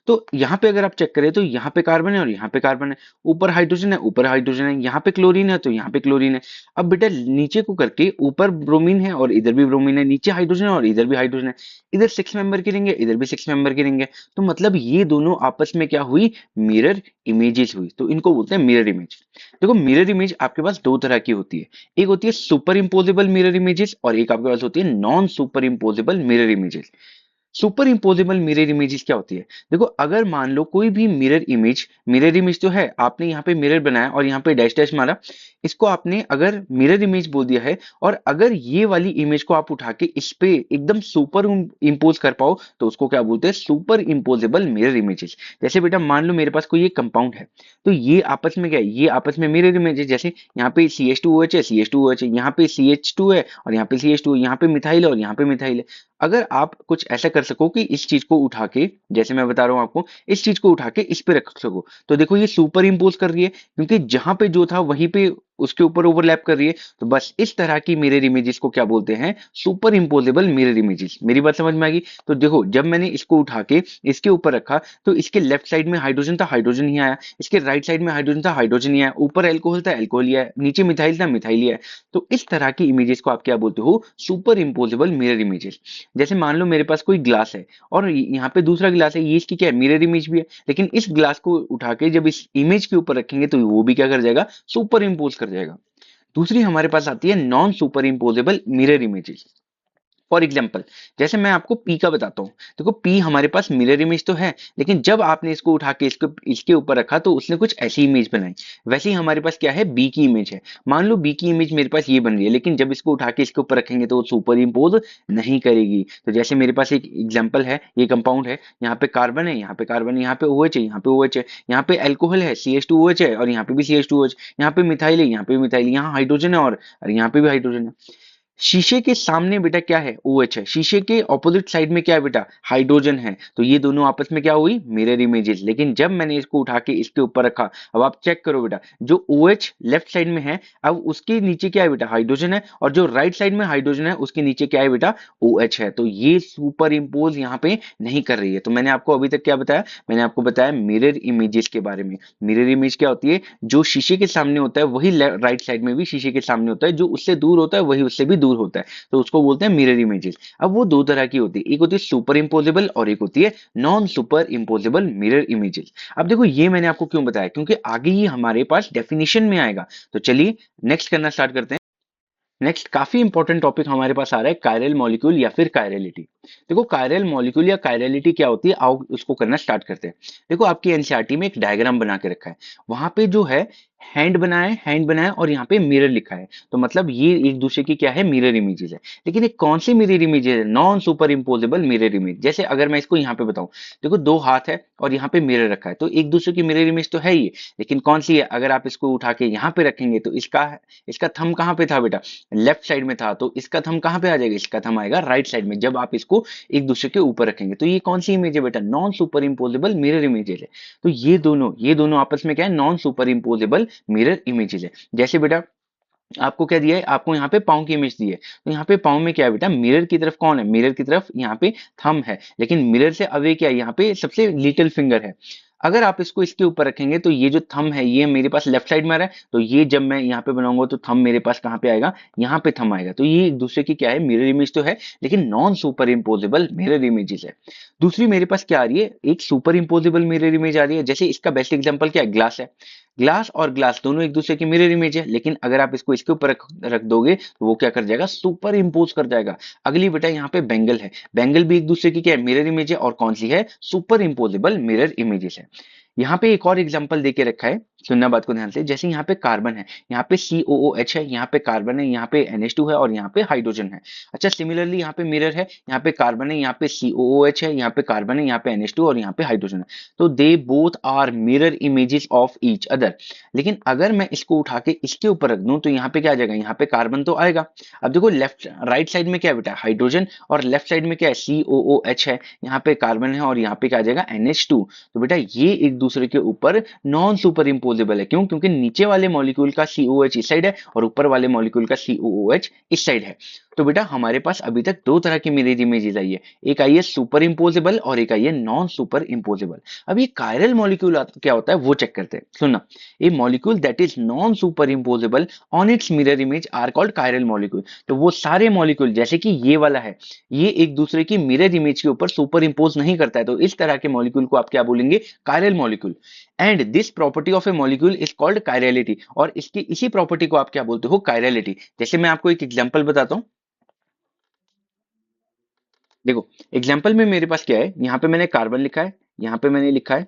तो यहाँ पे अगर आप चेक करें तो यहाँ पे कार्बन है और यहाँ पे कार्बन है, ऊपर हाइड्रोजन है, ऊपर हाइड्रोजन है, यहाँ पे क्लोरीन है तो यहाँ पे क्लोरीन है। अब बेटा नीचे को करके ऊपर ब्रोमीन है और इधर भी ब्रोमीन है, नीचे हाइड्रोजन है और इधर भी हाइड्रोजन है, इधर 6 मेंबर की रिंग है, इधर भी 6 मेंबर की रिंग है। तो मतलब ये दोनों आपस में क्या हुई, मिरर इमेजेस हुई, तो इनको बोलते हैं मिरर इमेज। देखो मिरर इमेज आपके पास दो तरह की होती है, एक होती है सुपर इंपोजेबल मिरर इमेजेस और एक आपके पास होती है non superimposable mirror images. Superimposable mirror images क्या होती है, देखो अगर मान लो कोई भी मिरर इमेज तो है, आपने यहाँ पे मिरर बनाया और यहाँ पे डैश डैश मारा, इसको आपने अगर मिरर इमेज बोल दिया है, और अगर ये वाली इमेज को आप उठा के इस पे एकदम सुपर इंपोज कर पाओ तो उसको क्या बोलते हैं, सुपर इंपोजेबल मिरर इमेजेस। जैसे बेटा मान लो मेरे पास कोई एक कंपाउंड है, तो ये आपस में क्या है, ये आपस में मिरर इमेज है। जैसे यहाँ पे CH2OH है, CH2OH है, यहाँ पे CH2 है और यहाँ पे CH2 है, यहाँ पे मिथाइल है और यहाँ पे मिथाइल है। अगर आप कुछ ऐसा कर सको कि इस चीज को उठा के, जैसे मैं बता रहा हूं आपको, इस चीज को उठा के इस पे रख सको, तो देखो ये सुपर इंपोज कर रही है, क्योंकि जहां पे जो था वहीं पे उसके ऊपर ओवरलैप कर रही है। तो बस इस तरह की मिरर इमेजेस को क्या बोलते हैं, सुपर इंपोजेबल मिरर इमेजेस। मेरी बात समझ में आ गई। तो देखो जब मैंने इसको उठा के इसके ऊपर रखा तो इसके लेफ्ट साइड में हाइड्रोजन था, हाइड्रोजन ही आया, इसके राइट साइड में हाइड्रोजन था, हाइड्रोजन ही आया, ऊपर एल्कोहल था, एल्कोहल ही आया, नीचे मिथाइल था, मिथाइल ही आया। तो इस तरह की इमेजेस को आप क्या बोलते हो, सुपर इंपोजेबल मिरर इमेजेस। जैसे मान लो मेरे पास कोई ग्लास है और यहाँ पे दूसरा ग्लास है, ये इसकी क्या है, मिरर इमेज भी है, लेकिन इस ग्लास को उठा के जब इस इमेज के ऊपर रखेंगे तो वो भी क्या कर जाएगा, सुपर इंपोज कर जाएगा। दूसरी हमारे पास आती है non superimposable mirror images. For example, जैसे मैं आपको पी का बताता हूँ, देखो पी हमारे पास मिरर इमेज तो है, लेकिन जब आपने इसको उठा के इसको इसके ऊपर रखा तो उसने कुछ ऐसी इमेज बनाई। वैसे ही हमारे पास क्या है, बी की इमेज है। मान लो बी की इमेज मेरे पास ये बन रही है, लेकिन जब इसको उठा के इसके ऊपर रखेंगे तो वो सुपर इम्पोज नहीं करेगी। तो जैसे मेरे पास एक एग्जाम्पल है, ये कंपाउंड है, यहाँ पे कार्बन है, यहाँ पे कार्बन, यहाँ पे OH है, यहाँ पे OH है, यहाँ पे एल्कोहल है, CH2OH है, और यहाँ पे भी CH2OH, यहाँ पे मिथाइल है, यहाँ पे मिथाइल, यहाँ हाइड्रोजन है और यहाँ पे भी हाइड्रोजन है। शीशे के सामने बेटा क्या है, OH है, शीशे के ऑपोजिट साइड में क्या है बेटा, हाइड्रोजन है। तो ये दोनों आपस में क्या हुई, मिरर इमेजेस। लेकिन जब मैंने इसको उठा के इसके ऊपर रखा, अब आप चेक करो बेटा, जो OH लेफ्ट साइड में है, अब उसके नीचे क्या है बेटा, हाइड्रोजन है, और जो राइट साइड में हाइड्रोजन है उसके नीचे क्या है बेटा, OH है। तो ये सुपर इंपोज यहाँ पे नहीं कर रही है। तो मैंने आपको अभी तक क्या बताया, मैंने आपको बताया मिरर इमेजेस के बारे में। मिरर इमेज क्या होती है, जो शीशे के सामने होता है वही राइट साइड में भी शीशे के सामने होता है, जो उससे दूर होता है वही उससे भी दूर होता है, तो उसको बोलते हैं मिरर इमेजेस। अब वो दो तरह की होती है, एक होती है सुपर इंपोजेबल और एक होती है non superimposable mirror images. अब देखो ये मैंने आपको क्यों बताया, क्योंकि आगे ही हमारे पास डेफिनेशन में आएगा। तो चलिए नेक्स्ट करना स्टार्ट करते हैं। नेक्स्ट काफी इंपॉर्टेंट टॉपिक हमारे पास आ रहा है, कायरल मॉलिक्यूल या फिर कायरलिटी। देखो कायरल मॉलिक्यूल या कायरलिटी क्या होती है, आओ उसको करना स्टार्ट करते हैं। देखो आपकी एनसीईआरटी में एक डायग्राम बना के रखा है, वहां पे जो है हैंड बनाया और यहाँ पे मिरर लिखा है, तो मतलब ये एक दूसरे की क्या है, मिरर इमेजेस है। लेकिन एक कौन सी मिरर इमेजेस है, non superimposable mirror image. जैसे अगर मैं इसको यहाँ पे बताऊं, देखो दो हाथ है और यहाँ पे मिरर रखा है, तो एक दूसरे की मिरर इमेज तो है ही, लेकिन कौन सी है, अगर आप इसको उठा के यहाँ पे रखेंगे तो इसका इसका थंब कहाँ पे था बेटा, लेफ्ट साइड में था, तो इसका थंब कहाँ पे आ जाएगा, इसका थंब आएगा राइट साइड में, जब आप इसको एक दूसरे के ऊपर रखेंगे। तो ये कौन सी इमेज है बेटा, non superimposable mirror images है। तो ये दोनों आपस में क्या है, non superimposable mirror images है। जैसे बेटा आपको क्या दिया है, आपको यहाँ पे पाँव की इमेज दी है, तो यहाँ पे पाँव में क्या है बेटा, मिरर की तरफ कौन है, मिरर की तरफ यहाँ पे थंब है, लेकिन मिरर से अवे क्या है, यहाँ पे सबसे लिटिल फिंगर है। अगर आप इसको इसके ऊपर रखेंगे तो ये जो थंब है ये मेरे पास लेफ्ट साइड में आ रहा है, तो ये जब मैं यहाँ पे बनाऊंगा तो थंब मेरे पास कहाँ पे आएगा, यहाँ पे थंब आएगा। तो ये एक दूसरे की क्या है, मिरर इमेज तो है, लेकिन non superimposable mirror images है। दूसरी मेरे पास क्या आ रही है, एक सुपर इंपोजेबल मिरर इमेज आ रही है। जैसे इसका बेस्ट एग्जांपल क्या है, ग्लास है। ग्लास और ग्लास दोनों एक दूसरे की मिरर इमेज है, लेकिन अगर आप इसको इसके ऊपर रख दोगे तो वो क्या कर जाएगा, सुपर इम्पोज कर जाएगा। अगली बेटा यहाँ पे बेंगल है, बेंगल भी एक दूसरे की क्या है, मिरर इमेज है, और कौन सी है, सुपर इम्पोजेबल मिरर इमेजेस है। यहाँ पे एक और एग्जांपल देके रखा है, सुनना बात को ध्यान से। जैसे यहाँ पे कार्बन है, यहाँ पे COOH है, यहाँ पे कार्बन है, यहाँ पे NH2 है, और यहाँ पे हाइड्रोजन है। अच्छा, सिमिलरली यहाँ पे मिरर है, यहाँ पे कार्बन है, यहाँ पे COOH है, यहाँ पे कार्बन है, यहाँ पे NH2 और यहाँ पे हाइड्रोजन है। तो they both are mirror images of each other. लेकिन अगर मैं इसको उठा के इसके ऊपर रख दूं तो यहाँ पे क्या आ जाएगा, यहाँ पे कार्बन तो आएगा। अब देखो लेफ्ट राइट साइड में क्या है बेटा, हाइड्रोजन, और लेफ्ट साइड में क्या है, COOH है, यहाँ पे कार्बन है, और यहाँ पे क्या आ जाएगा, NH2। तो बेटा ये एक दूसरे के ऊपर नॉन सुपर इम्पोजेबल है। क्यों? क्योंकि नीचे वाले मॉलिक्यूल का COH इस साइड है और ऊपर वाले मॉलिक्यूल का COOH इस साइड है। तो बेटा हमारे पास अभी तक दो तरह की मिरर इमेजेस आई है, एक आई है सुपर इम्पोजेबल और एक आई है नॉन सुपर इम्पोजेबल। अब ये कायरल मॉलिक्यूल क्या होता है वो चेक करते हैं, सुनना। A molecule that is non superimposable on its mirror image are called chiral molecule. तो वो सारे मॉलिक्यूल जैसे कि ये वाला है, ये एक दूसरे की मिरर इमेज के ऊपर सुपर इम्पोज नहीं करता है, तो इस तरह के मॉलिक्यूल को आप क्या बोलेंगे, chiral molecule. And this property of A molecule is called chirality, और इसकी इसी प्रॉपर्टी को आप क्या बोलते हो, कायरलिटी। जैसे मैं आपको एक एग्जांपल बताता हूं, देखो एग्जाम्पल में मेरे पास क्या है, यहाँ पे मैंने कार्बन लिखा है, यहाँ पे मैंने लिखा है,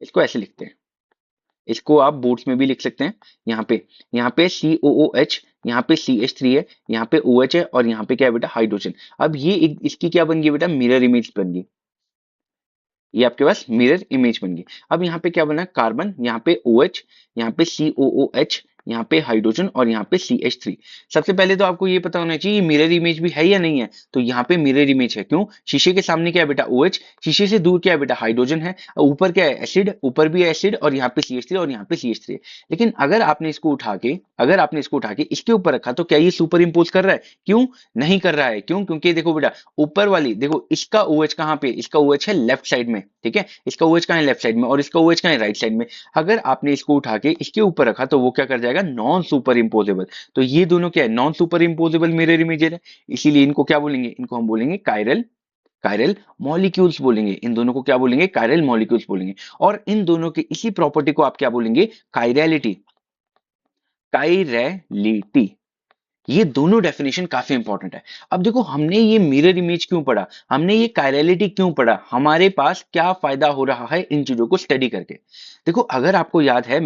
इसको ऐसे लिखते हैं, इसको आप बोर्ड्स में भी लिख सकते हैं। यहाँ पे COOH, यहाँ पे CH3 है, यहाँ पे OH है, और यहाँ पे क्या है बेटा, हाइड्रोजन। अब ये इसकी क्या बन गई बेटा, मिरर इमेज बन गई। ये आपके पास मिरर इमेज बन गई। अब यहाँ पे क्या बना, कार्बन, यहाँ पे OH, यहाँ पे COOH, यहाँ पे हाइड्रोजन, और यहाँ पे CH3। सबसे पहले तो आपको ये पता होना चाहिए मिरर इमेज भी है या नहीं है। तो यहाँ पे मिरर इमेज है, क्यों, शीशे के सामने क्या है बेटा, OH, शीशे से दूर क्या है बेटा, हाइड्रोजन है, और ऊपर क्या है, एसिड, ऊपर भी है एसिड, और यहाँ पे CH3 और यहाँ पे CH3 है। लेकिन अगर आपने इसको उठा के इसके ऊपर रखा तो क्या ये सुपर इम्पोज कर रहा है, क्यों नहीं कर रहा है, क्यों, क्योंकि देखो बेटा ऊपर वाली, देखो इसका OH कहाँ पे, इसका OH है लेफ्ट साइड में, ठीक है, इसका OH कहाँ है, लेफ्ट साइड में, और इसका OH कहाँ है, राइट साइड में। अगर आपने इसको उठा के इसके ऊपर रखा तो वो क्या कर जाएगा, नॉन सुपर इम्पोजेबल। तो ये दोनों क्या है, non superimposable mirror images है, इसीलिए इनको क्या बोलेंगे, इनको हम बोलेंगे कायरल कायरल मॉलिक्यूल्स बोलेंगे। इन दोनों को क्या बोलेंगे, कायरल मॉलिक्यूल्स बोलेंगे। और इन दोनों के इसी प्रॉपर्टी को आप क्या बोलेंगे, कायरलिटी। कायरलिटी, ये दोनों डेफिनेशन काफी इंपॉर्टेंट है। अब देखो हमने ये मिरर इमेज क्यों पढ़ा, हमने ये कायरलिटी क्यों पढ़ा, हमारे पास क्या फायदा हो रहा है इन चीजों को स्टडी करके। देखो अगर आपको याद है,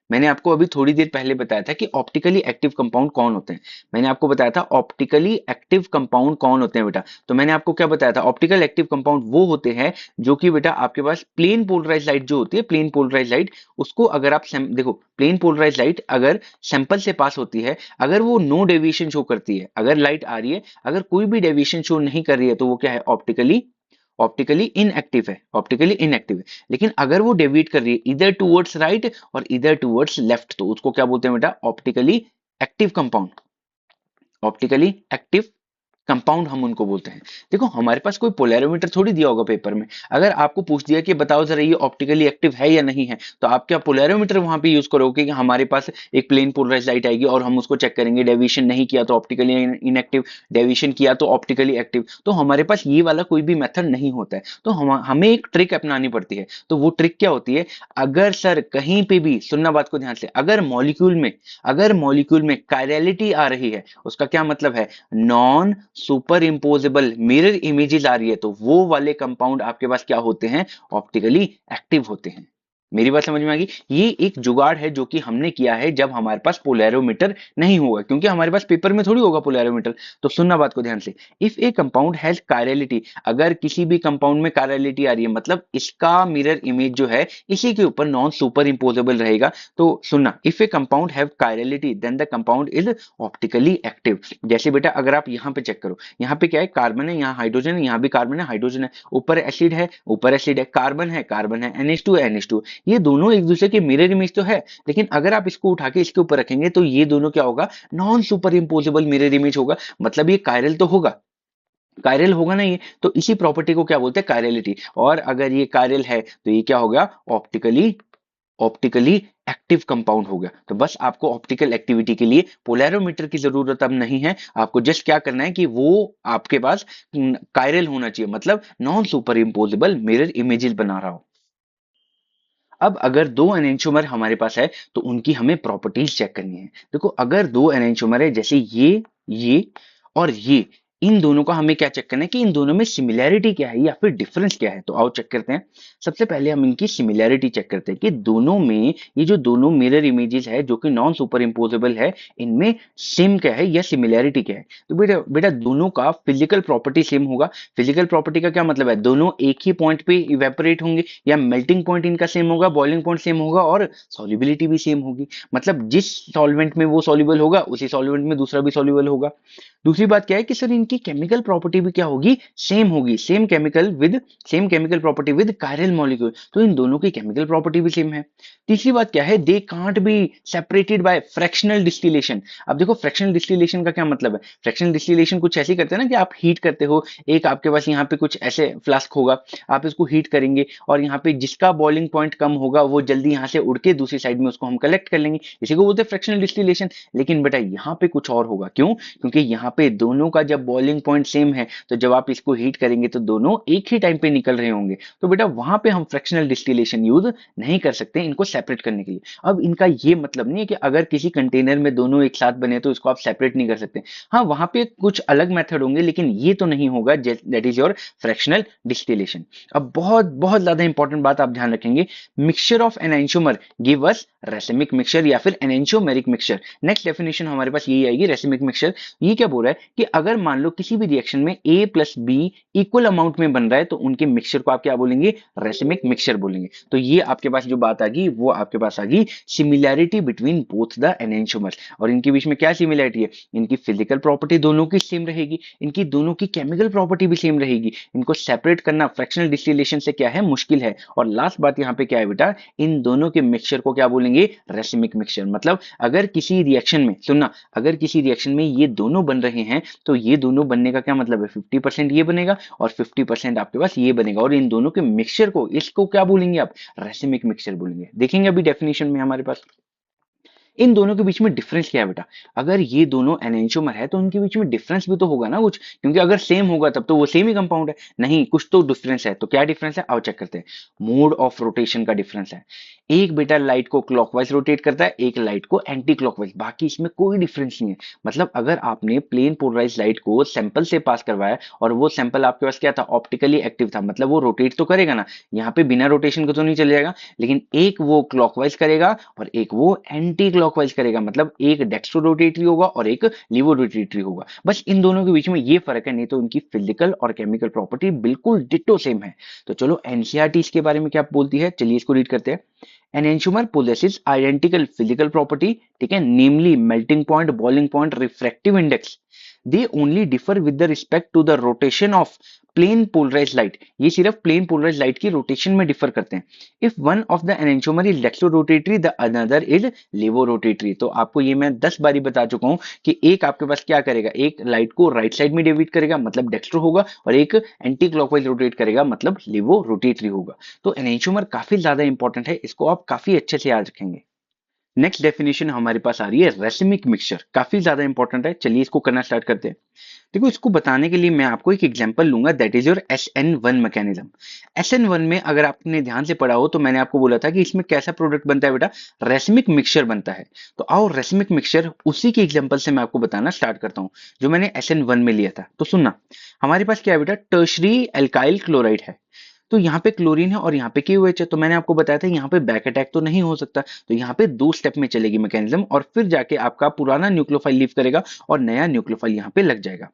मैंने आपको अभी थोड़ी देर पहले बताया था कि ऑप्टिकली एक्टिव कंपाउंड कौन होते हैं। मैंने आपको बताया था ऑप्टिकली एक्टिव कंपाउंड कौन होते हैं बेटा। तो मैंने आपको क्या बताया था, ऑप्टिकल एक्टिव कंपाउंड वो होते हैं जो कि बेटा आपके पास प्लेन पोलराइज लाइट जो होती है, प्लेन पोलराइज लाइट, उसको अगर आप देखो प्लेन पोलराइज लाइट अगर सैंपल से पास होती है, अगर वो नो डेविएशन शो करती है, अगर लाइट आ रही है, अगर कोई भी डेविएशन शो नहीं कर रही है, तो वो क्या है, ऑप्टिकली इनएक्टिव है, ऑप्टिकली इनएक्टिव है। लेकिन अगर वो डेविएट कर रही है इधर टूवर्ड्स राइट और इधर टूवर्ड्स लेफ्ट, तो उसको क्या बोलते हैं बेटा, optically active compound. Optically active compound हम उनको बोलते हैं। देखो हमारे पास कोई पोलैरोमीटर थोड़ी दिया होगा पेपर में, अगर आपको पूछ दिया कि बताओ जरा ये ऑप्टिकली एक्टिव है या नहीं है, तो आप क्या पोलैरोमीटर वहां पे यूज करोगे कि हमारे पास एक प्लेन पोलराइज लाइट आएगी और हम उसको चेक करेंगे, डेविएशन नहीं किया तो ऑप्टिकली इनएक्टिव, डेविएशन किया तो ऑप्टिकली एक्टिव। तो हमारे पास ये वाला कोई भी मेथड नहीं होता है, तो हमें एक ट्रिक अपनानी पड़ती है। तो वो ट्रिक क्या होती है, अगर सर कहीं पे भी, सुनना बात को ध्यान से, अगर मॉलिक्यूल में कायरलिटी आ रही है, उसका क्या मतलब है, non superimposable mirror images आ रही है, तो वो वाले कंपाउंड आपके पास क्या होते हैं, ऑप्टिकली एक्टिव होते हैं। मेरी बात समझ में आ गई। ये एक जुगाड़ है जो कि हमने किया है जब हमारे पास पोलैरोमीटर नहीं होगा, क्योंकि हमारे पास पेपर में थोड़ी होगा पोलैरोमीटर। तो सुनना बात को ध्यान से, if a compound has chirality, अगर किसी भी कंपाउंड में कायरलिटी आ रही है, मतलब इसका मिरर इमेज जो है इसी के ऊपर नॉन सुपर इम्पोजेबल रहेगा। तो सुनना, if a compound have chirality then the compound is optically active. जैसे बेटा अगर आप यहाँ पे चेक करो, यहाँ पे क्या है, कार्बन है, यहाँ हाइड्रोजन है, यहाँ भी कार्बन है, हाइड्रोजन है, ऊपर एसिड है, ऊपर एसिड है, कार्बन है, NH2 है, NH2, ये दोनों एक दूसरे के मिरर इमेज तो है। लेकिन अगर आप इसको उठा के इसके ऊपर रखेंगे तो ये दोनों क्या होगा, non superimposable mirror image होगा, मतलब ये कायरल तो होगा, कायरल होगा ना ये। तो इसी प्रॉपर्टी को क्या बोलते हैं, कायरलिटी। और अगर ये कायरल है तो ये क्या हो गया, ऑप्टिकली एक्टिव कंपाउंड हो गया। तो बस आपको ऑप्टिकल एक्टिविटी के लिए पोलैरोमीटर की जरूरत अब नहीं है, आपको जस्ट क्या करना है कि वो आपके पास कायरल होना चाहिए, मतलब non superimposable mirror images बना रहा हो। अब अगर दो एनेंटियोमर हमारे पास है तो उनकी हमें प्रॉपर्टीज चेक करनी है। देखो अगर दो एनेंटियोमर है जैसे ये और ये, इन दोनों का हमें क्या चेक करना है कि इन दोनों में सिमिलैरिटी क्या है या फिर डिफरेंस क्या है। तो आओ चेक करते हैं। सबसे पहले हम इनकी सिमिलैरिटी चेक करते हैं कि दोनों में ये जो दोनों मिरर इमेजेस है जो कि नॉन सुपर इम्पोजेबल है, इनमें सेम क्या है या सिमिलैरिटी क्या है। तो बेटा बेटा दोनों का फिजिकल प्रॉपर्टी सेम होगा। फिजिकल प्रॉपर्टी का क्या मतलब है, दोनों एक ही पॉइंट पे इवेपोरेट होंगे या मेल्टिंग पॉइंट इनका सेम होगा, बॉइलिंग पॉइंट सेम होगा और सॉल्युबिलिटी भी सेम होगी। मतलब जिस सॉल्वेंट में वो सॉल्युबल होगा उसी सॉल्वेंट में दूसरा भी सॉल्युबल होगा। दूसरी बात क्या है कि सर इनकी केमिकल प्रॉपर्टी भी क्या होगी, सेम होगी। Same chemical property with chiral molecule, तो इन दोनों की केमिकल प्रॉपर्टी भी सेम है। तीसरी बात क्या है, they can't be separated by fractional distillation. अब देखो फ्रैक्शनल डिस्टिलेशन का क्या मतलब है, फ्रैक्शनल डिस्टिलेशन कुछ ऐसे ही करते हैं ना कि आप हीट करते हो, एक आपके पास यहाँ पे कुछ ऐसे फ्लास्क होगा, आप इसको हीट करेंगे और यहाँ पे जिसका बॉइलिंग पॉइंट कम होगा वो जल्दी यहाँ से उड़ के दूसरी साइड में उसको हम कलेक्ट कर लेंगे, इसी को बोलते हैं फ्रैक्शनल डिस्टिलेशन। लेकिन बेटा यहाँ पे कुछ और होगा, क्यों, क्योंकि यहाँ पे दोनों का जब बॉइलिंग पॉइंट सेम है तो जब आप इसको हीट करेंगे तो दोनों एक ही टाइम पे निकल रहे होंगे, तो बेटा वहां पे हम फ्रैक्शनल डिस्टिलेशन यूज नहीं कर सकते इनको सेपरेट करने के लिए। अब इनका ये मतलब नहीं है कि अगर किसी कंटेनर में दोनों एक साथ बने तो इसको आप सेपरेट नहीं कर सकते, हाँ वहां पे कुछ अलग मेथड होंगे लेकिन ये तो नहीं होगा, that is your fractional distillation. अब बहुत बहुत ज्यादा इंपॉर्टेंट बात आप ध्यान रखेंगे, mixture of enantiomer give us racemic mixture या फिर एनेंटियोमेरिक मिक्सचर। नेक्स्ट डेफिनेशन हमारे पास यही आएगी, रेसिमिक मिक्सचर। ये क्या बोल रहा है कि अगर मान लो किसी भी रिएक्शन में A plus B equal amount में बन रहा है तो उनके मिक्सचर को आप क्या बोलेंगे, रेसिमिक मिक्सचर बोलेंगे। तो ये आपके पास जो बात आ गई वो आपके पास आ गई similarity between both the enantiomers. और इनके बीच में क्या सिमिलैरिटी है, इनकी फिजिकल प्रॉपर्टी दोनों की सेम रहेगी, इनकी दोनों की केमिकल प्रॉपर्टी भी सेम रहेगी, इनको सेपरेट करना फ्रैक्शनल डिस्टिलेशन से क्या है, मुश्किल है। और लास्ट बात यहाँ पे क्या है बेटा, इन दोनों के मिक्सचर को क्या बोलेंगे, रेसिमिक मिक्सचर। मतलब अगर किसी रिएक्शन में, सुनना, अगर किसी रिएक्शन में ये दोनों बन रहे हैं तो ये दोनों बनने का क्या मतलब है, 50% ये बनेगा और 50% आपके पास ये बनेगा, और इन दोनों के मिक्सचर को, इसको क्या बोलेंगे आप, रेसिमिक मिक्सचर बोलेंगे। देखेंगे अभी डेफिनेशन में हमारे पास इन दोनों के बीच में डिफरेंस क्या है बेटा, अगर ये दोनों एनेंटियोमर है तो उनके बीच में डिफरेंस भी तो होगा ना कुछ, क्योंकि अगर सेम होगा तब तो वो सेम ही कंपाउंड है, नहीं कुछ तो डिफरेंस है। तो क्या डिफरेंस है, आओ चेक करते हैं। मोड ऑफ रोटेशन का डिफरेंस है, एक बेटा लाइट को क्लॉकवाइज रोटेट करता है, एक लाइट को एंटी क्लॉकवाइज, बाकी इसमें कोई डिफरेंस नहीं है। मतलब अगर आपने प्लेन पोलराइज लाइट को सैंपल से पास करवाया और वो सैंपल आपके पास क्या था, ऑप्टिकली एक्टिव था, मतलब वो रोटेट तो करेगा ना, यहाँ पे बिना रोटेशन को तो नहीं चले जाएगा, लेकिन एक वो क्लॉकवाइज करेगा और एक वो एंटी क्लॉकवाइज करेगा, मतलब एक डेक्स्ट्रो रोटेटरी होगा और एक लीवो रोटेटरी होगा। बस इन दोनों के बीच में ये फर्क है, नहीं तो उनकी फिजिकल और केमिकल प्रॉपर्टी बिल्कुल डिट्टो सेम है। तो चलो एनसीईआरटी इसके बारे में क्या बोलती है, चलिए इसको रीड करते हैं। An enantiomer possesses identical physical property, ठीक है, namely melting point, boiling point, refractive index. They only differ with the respect to the rotation of plane polarized light. ये सिर्फ plane polarized light की rotation में differ करते हैं। If one of the enantiomer is dextrorotatory, the another is levorotatory. तो आपको ये मैं 10 बारी बता चुका हूं कि एक आपके पास क्या करेगा, एक लाइट को राइट साइड में डेविएट करेगा मतलब डेक्स्ट्रो होगा, और एक एंटी क्लॉकवाइज रोटेट करेगा मतलब लेवो रोटेटरी होगा। तो एनेंटियोमर काफी ज्यादा इंपॉर्टेंट है, इसको आप काफी अच्छे से याद रखेंगे। नेक्स्ट डेफिनेशन हमारे पास आ रही है रेसिमिक मिक्सचर, काफी ज्यादा इंपॉर्टेंट है, चलिए इसको करना स्टार्ट करते हैं। देखो इसको बताने के लिए मैं आपको एक एग्जांपल लूंगा, that is your SN1 mechanism. SN1 में अगर आपने ध्यान से पढ़ा हो तो मैंने आपको बोला था कि इसमें कैसा प्रोडक्ट बनता है बेटा, रेसिमिक मिक्सचर बनता है। तो आओ रेसिमिक मिक्सचर उसी के एग्जांपल से मैं आपको बताना स्टार्ट करता हूं जो मैंने SN1 में लिया था। तो सुनना, हमारे पास क्या है बेटा, टर्शरी एल्काइल क्लोराइड है। तो यहाँ पे क्लोरीन है और यहाँ पे KOH है, तो मैंने आपको बताया था यहाँ पे बैक अटैक तो नहीं हो सकता, तो यहाँ पे 2 स्टेप में चलेगी मैकेनिज्म और फिर जाके आपका पुराना न्यूक्लियोफाइल लीव करेगा और नया न्यूक्लियोफाइल यहाँ पे लग जाएगा।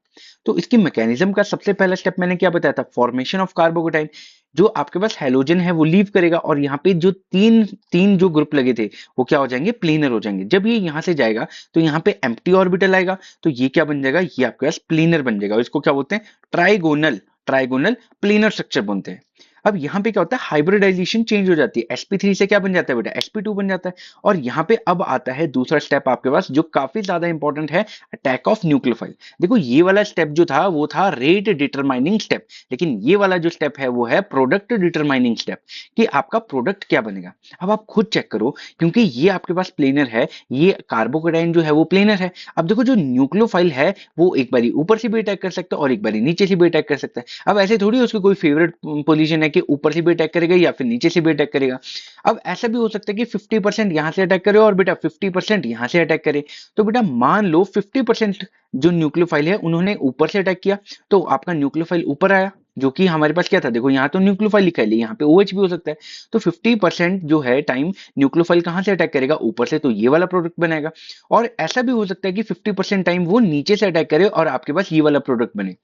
तो इसकी मैकेनिज्म का सबसे पहला स्टेप मैंने क्या बताया था, फॉर्मेशन ऑफ कार्बोकेटाइन। जो आपके पास हेलोजन है वो लीव करेगा और यहाँ पे जो तीन तीन जो ग्रुप लगे थे वो क्या हो जाएंगे, प्लीनर हो जाएंगे। जब ये यहाँ से जाएगा तो यहाँ पे एम्प्टी ऑर्बिटल आएगा, तो ये क्या बन जाएगा, ये आपके पास प्लीनर बन जाएगा। इसको क्या बोलते हैं, ट्राइगोनल ट्राइगोनल प्लीनर स्ट्रक्चर बनते हैं। अब यहाँ पे क्या होता है, हाइब्रिडाइजेशन चेंज हो जाती है, sp3 से क्या बन जाता है बेटा, sp2 बन जाता है। और यहाँ पे अब आता है दूसरा स्टेप आपके पास जो काफी ज्यादा इंपॉर्टेंट है, अटैक ऑफ न्यूक्लियोफाइल। देखो ये वाला स्टेप जो था वो था रेट डिटरमाइनिंग स्टेप, लेकिन ये वाला जो स्टेप है वो है प्रोडक्ट डिटरमाइनिंग स्टेप, कि आपका प्रोडक्ट क्या बनेगा। अब आप खुद चेक करो, क्योंकि ये आपके पास प्लेनर है, ये कार्बोकेटाइन जो है वो प्लेनर है। अब देखो जो न्यूक्लियोफाइल है वो एक बारी ऊपर से भी अटैक कर सकता है और एक बारी नीचे से भी अटैक कर सकता है। अब ऐसे थोड़ी उसकी कोई फेवरेट पोजीशन है कि ऊपर से भी अटैक करेगा या फिर नीचे से भी अटैक करेगा। अब ऐसा भी हो सकता है कि 50% यहाँ से अटैक करे और बेटा 50% यहाँ से अटैक करे। तो बेटा मान लो 50% जो न्यूक्लियोफाइल है उन्होंने ऊपर से अटैक किया, तो आपका न्यूक्लियोफाइल ऊपर आया, जो कि हमारे पास क्या था, देखो यहाँ तो न्यूक्लियोफाइल लिखा है, यहाँ पे OH भी हो सकता है। तो 50% जो है टाइम न्यूक्लियोफाइल कहाँ से अटैक करेगा, ऊपर से, तो ये वाला प्रोडक्ट बनाएगा। और ऐसा भी हो सकता है कि 50% टाइम वो नीचे से अटैक करे और आपके पास ये वाला प्रोडक्ट बने।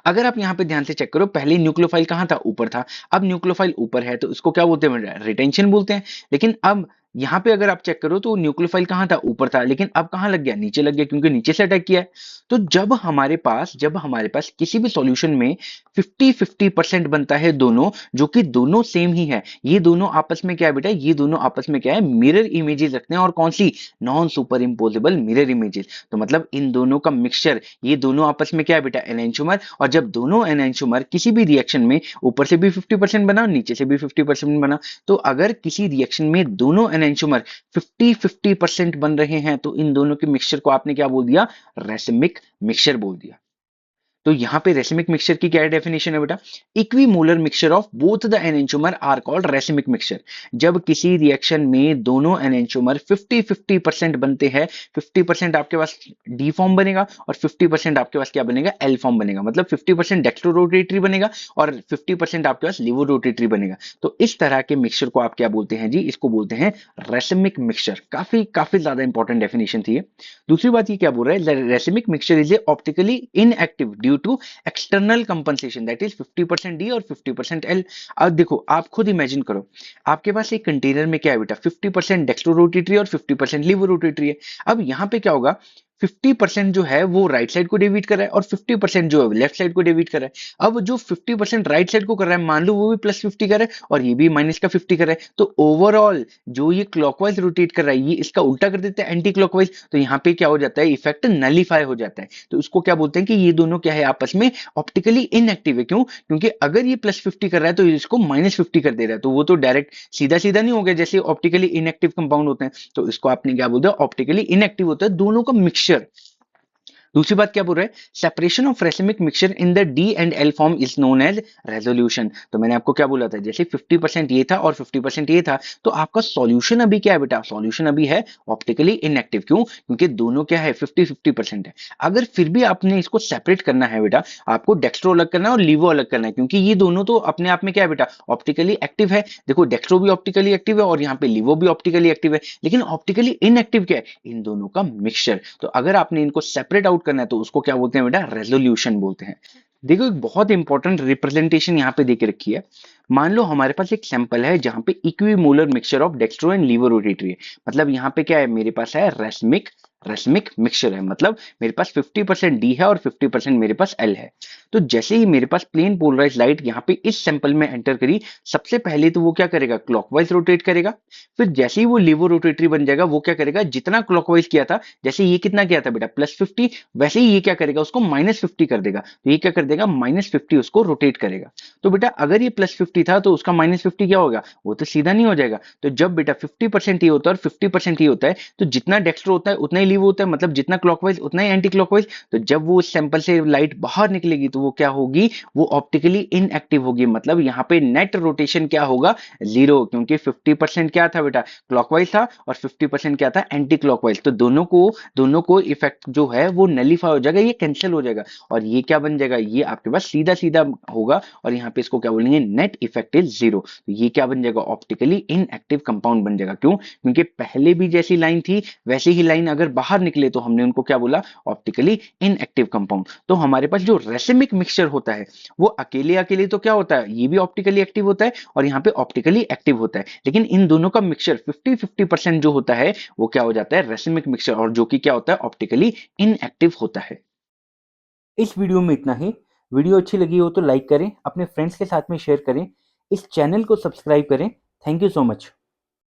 अगर आप यहाँ पे ध्यान से चेक करो, पहले न्यूक्लियोफाइल कहाँ था, ऊपर था, अब न्यूक्लियोफाइल ऊपर है तो इसको क्या बोलते हैं, रिटेंशन बोलते हैं। लेकिन अब यहाँ पे अगर आप चेक करो तो न्यूक्लियोफाइल कहाँ था, ऊपर था, लेकिन अब कहाँ लग गया, नीचे लग गया, क्योंकि नीचे से अटैक किया है। तो जब हमारे पास किसी भी सॉल्यूशन में 50-50% बनता है दोनों, जो कि दोनों सेम ही है, ये दोनों आपस में क्या है बेटा, ये दोनों आपस में क्या है, मिरर इमेजेस रखते हैं। और कौन सी, non superimposable mirror images. तो मतलब इन दोनों का मिक्सचर, ये दोनों आपस में क्या है बेटा, एनेंटियोमर। और जब दोनों एनेंटियोमर किसी भी रिएक्शन में ऊपर से भी 50% बना, नीचे से भी 50% बना, तो अगर किसी रिएक्शन में दोनों एनेंटियोमर 50-50% बन रहे हैं तो इन दोनों के मिक्सचर को आपने क्या बोल दिया, रेसिमिक मिक्सचर बोल दिया। तो यहां पे रेसिमिक मिक्सचर की क्या डेफिनेशन है बेटा, equimolar mixture of both the enantiomer are called racemic mixture. जब किसी रिएक्शन में दोनों एनेंटियोमर 50-50% बनते हैं, 50% आपके पास डी फॉर्म बनेगा और 50% आपके पास क्या बनेगा, एल फॉर्म बनेगा। मतलब 50% डेक्स्ट्रोरोटेटरी बनेगा और 50% आपके पास लिवोरोटेटरी बनेगा। तो इस तरह के मिक्सचर को आप क्या बोलते हैं जी, इसको बोलते हैं रेसिमिक मिक्सचर। काफी काफी ज्यादा इंपॉर्टेंट डेफिनेशन थी ये। दूसरी बात ये क्या बोल रहा है, racemic mixture is a optically inactive due to external compensation, that is 50% D और 50% एल। अब देखो आप खुद इमेजिन करो, आपके पास एक कंटेनर में क्या है बेटा, 50% डेक्स्ट्रोरोटेटरी और 50% लिवोरोटेटरी है। अब यहाँ पे क्या होगा, 50% जो है वो राइट साइड को डेविएट कर रहा है और 50% जो है लेफ्ट साइड को डेविएट कर रहा है। अब जो 50% राइट साइड को कर रहा है, मान लो वो भी +50 कर रहा है और ये भी -50 कर रहा है, तो ओवरऑल जो ये क्लॉकवाइज रोटेट कर रहा है, ये इसका उल्टा कर देता है, एंटी क्लॉकवाइज। तो यहाँ पे क्या हो जाता है, इफेक्ट नलीफाई हो जाता है। तो इसको क्या बोलते हैं कि ये दोनों क्या है, आपस में ऑप्टिकली इनएक्टिव है। क्यों, क्योंकि अगर ये +50 कर रहा है तो इसको -50 कर दे रहा है, तो वो तो डायरेक्ट सीधा सीधा नहीं हो गया, जैसे ऑप्टिकली इनएक्टिव कंपाउंड होते हैं। तो इसको आपने क्या बोलते हैं, ऑप्टिकली इनएक्टिव होता है दोनों का मिक्सचर। दूसरी बात क्या बोल रहा है, separation of racemic mixture in the D and L form is known as resolution. तो मैंने आपको क्या बोला था, जैसे 50% ये था और 50% ये था, तो आपका सॉल्यूशन अभी क्या है बेटा, सॉल्यूशन अभी है ऑप्टिकली इनएक्टिव। क्यों, क्योंकि दोनों क्या है, 50-50% है। अगर फिर भी आपने इसको सेपरेट करना है बेटा, आपको डेक्स्ट्रो अलग करना है और लीवो अलग करना है, क्योंकि ये दोनों तो अपने आप में क्या है बेटा, ऑप्टिकली एक्टिव है। देखो डेक्स्ट्रो भी ऑप्टिकली एक्टिव है और यहाँ पे लीवो भी ऑप्टिकली एक्टिव है, लेकिन ऑप्टिकली इनएक्टिव क्या है, इन दोनों का मिक्सचर। तो अगर आपने इनको सेपरेट आउट करना है तो उसको क्या बोलते हैं बेटा, रेजोल्यूशन बोलते हैं। देखो एक बहुत इंपॉर्टेंट रिप्रेजेंटेशन यहाँ पे देके रखी है। मान लो हमारे पास एक सैंपल है जहां पे equimolar mixture of dextro and levorotatory है। मतलब यहाँ पे क्या है, मेरे पास है रेसमिक मिक्सचर है। मतलब मेरे पास 50% डी है और 50% मेरे पास एल है। तो जैसे ही मेरे पास प्लेन पोलराइज लाइट यहाँ पे इस सैंपल में एंटर करी, सबसे पहले तो वो क्या करेगा, क्लॉकवाइज रोटेट करेगा। फिर जैसे ही वो लिवो रोटेटरी बन जाएगा, वो क्या करेगा, जितना क्लॉकवाइज किया था, जैसे ये कितना किया था बेटा +50, वैसे ही ये क्या करेगा, उसको -50 कर देगा। तो ये क्या कर देगा, -50 उसको रोटेट करेगा। तो बेटा अगर ये +50 था तो उसका -50 क्या होगा, वो तो सीधा नहीं हो जाएगा। तो जब बेटा 50% ये होता है और 50% ये होता है, तो जितना डेक्स्ट्रो होता है उतना ही लीवो होता है, मतलब जितना क्लॉकवाइज उतना ही एंटी क्लॉकवाइज। तो जब वो सैंपल से लाइट बाहर निकलेगी तो वो क्या होगी, वो ऑप्टिकली इनएक्टिव होगी। मतलब यहाँ पे नेट रोटेशन क्या होगा, 0, क्योंकि 50% क्या था बेटा, क्लॉकवाइज था और 50% क्या था, एंटी क्लॉकवाइज। तो दोनों को इफेक्ट जो है वो नलीफाई हो जाएगा, ये कैंसिल हो जाएगा और ये क्या बन जाएगा, ये आपके पास सीधा सीधा होगा और यहाँ पे इसको क्या बोलेंगे, नेट इफेक्ट इज 0। तो ये क्या बन जाएगा, ऑप्टिकली इनएक्टिव कंपाउंड बन जाएगा। क्यों, क्योंकि पहले भी जैसी लाइन थी वैसी ही लाइन अगर बाहर निकले तो हमने उनको क्या बोला, ऑप्टिकली इनएक्टिव कंपाउंड। तो हमारे पास जो रेसिमिक मिक्सचर होता है वो अकेले अकेले तो क्या होता है, ये भी ऑप्टिकली एक्टिव होता है और यहाँ पे ऑप्टिकली एक्टिव होता है, लेकिन इन दोनों का मिक्सचर 50-50% जो होता है वो क्या हो जाता है, रेसिमिक मिक्सचर, और जो कि क्या होता है, ऑप्टिकली इनएक्टिव होता है। इस वीडियो में इतना ही। वीडियो अच्छी लगी हो तो लाइक करें, अपने फ्रेंड्स के साथ में शेयर करें, इस चैनल को सब्सक्राइब करें। Thank you so much.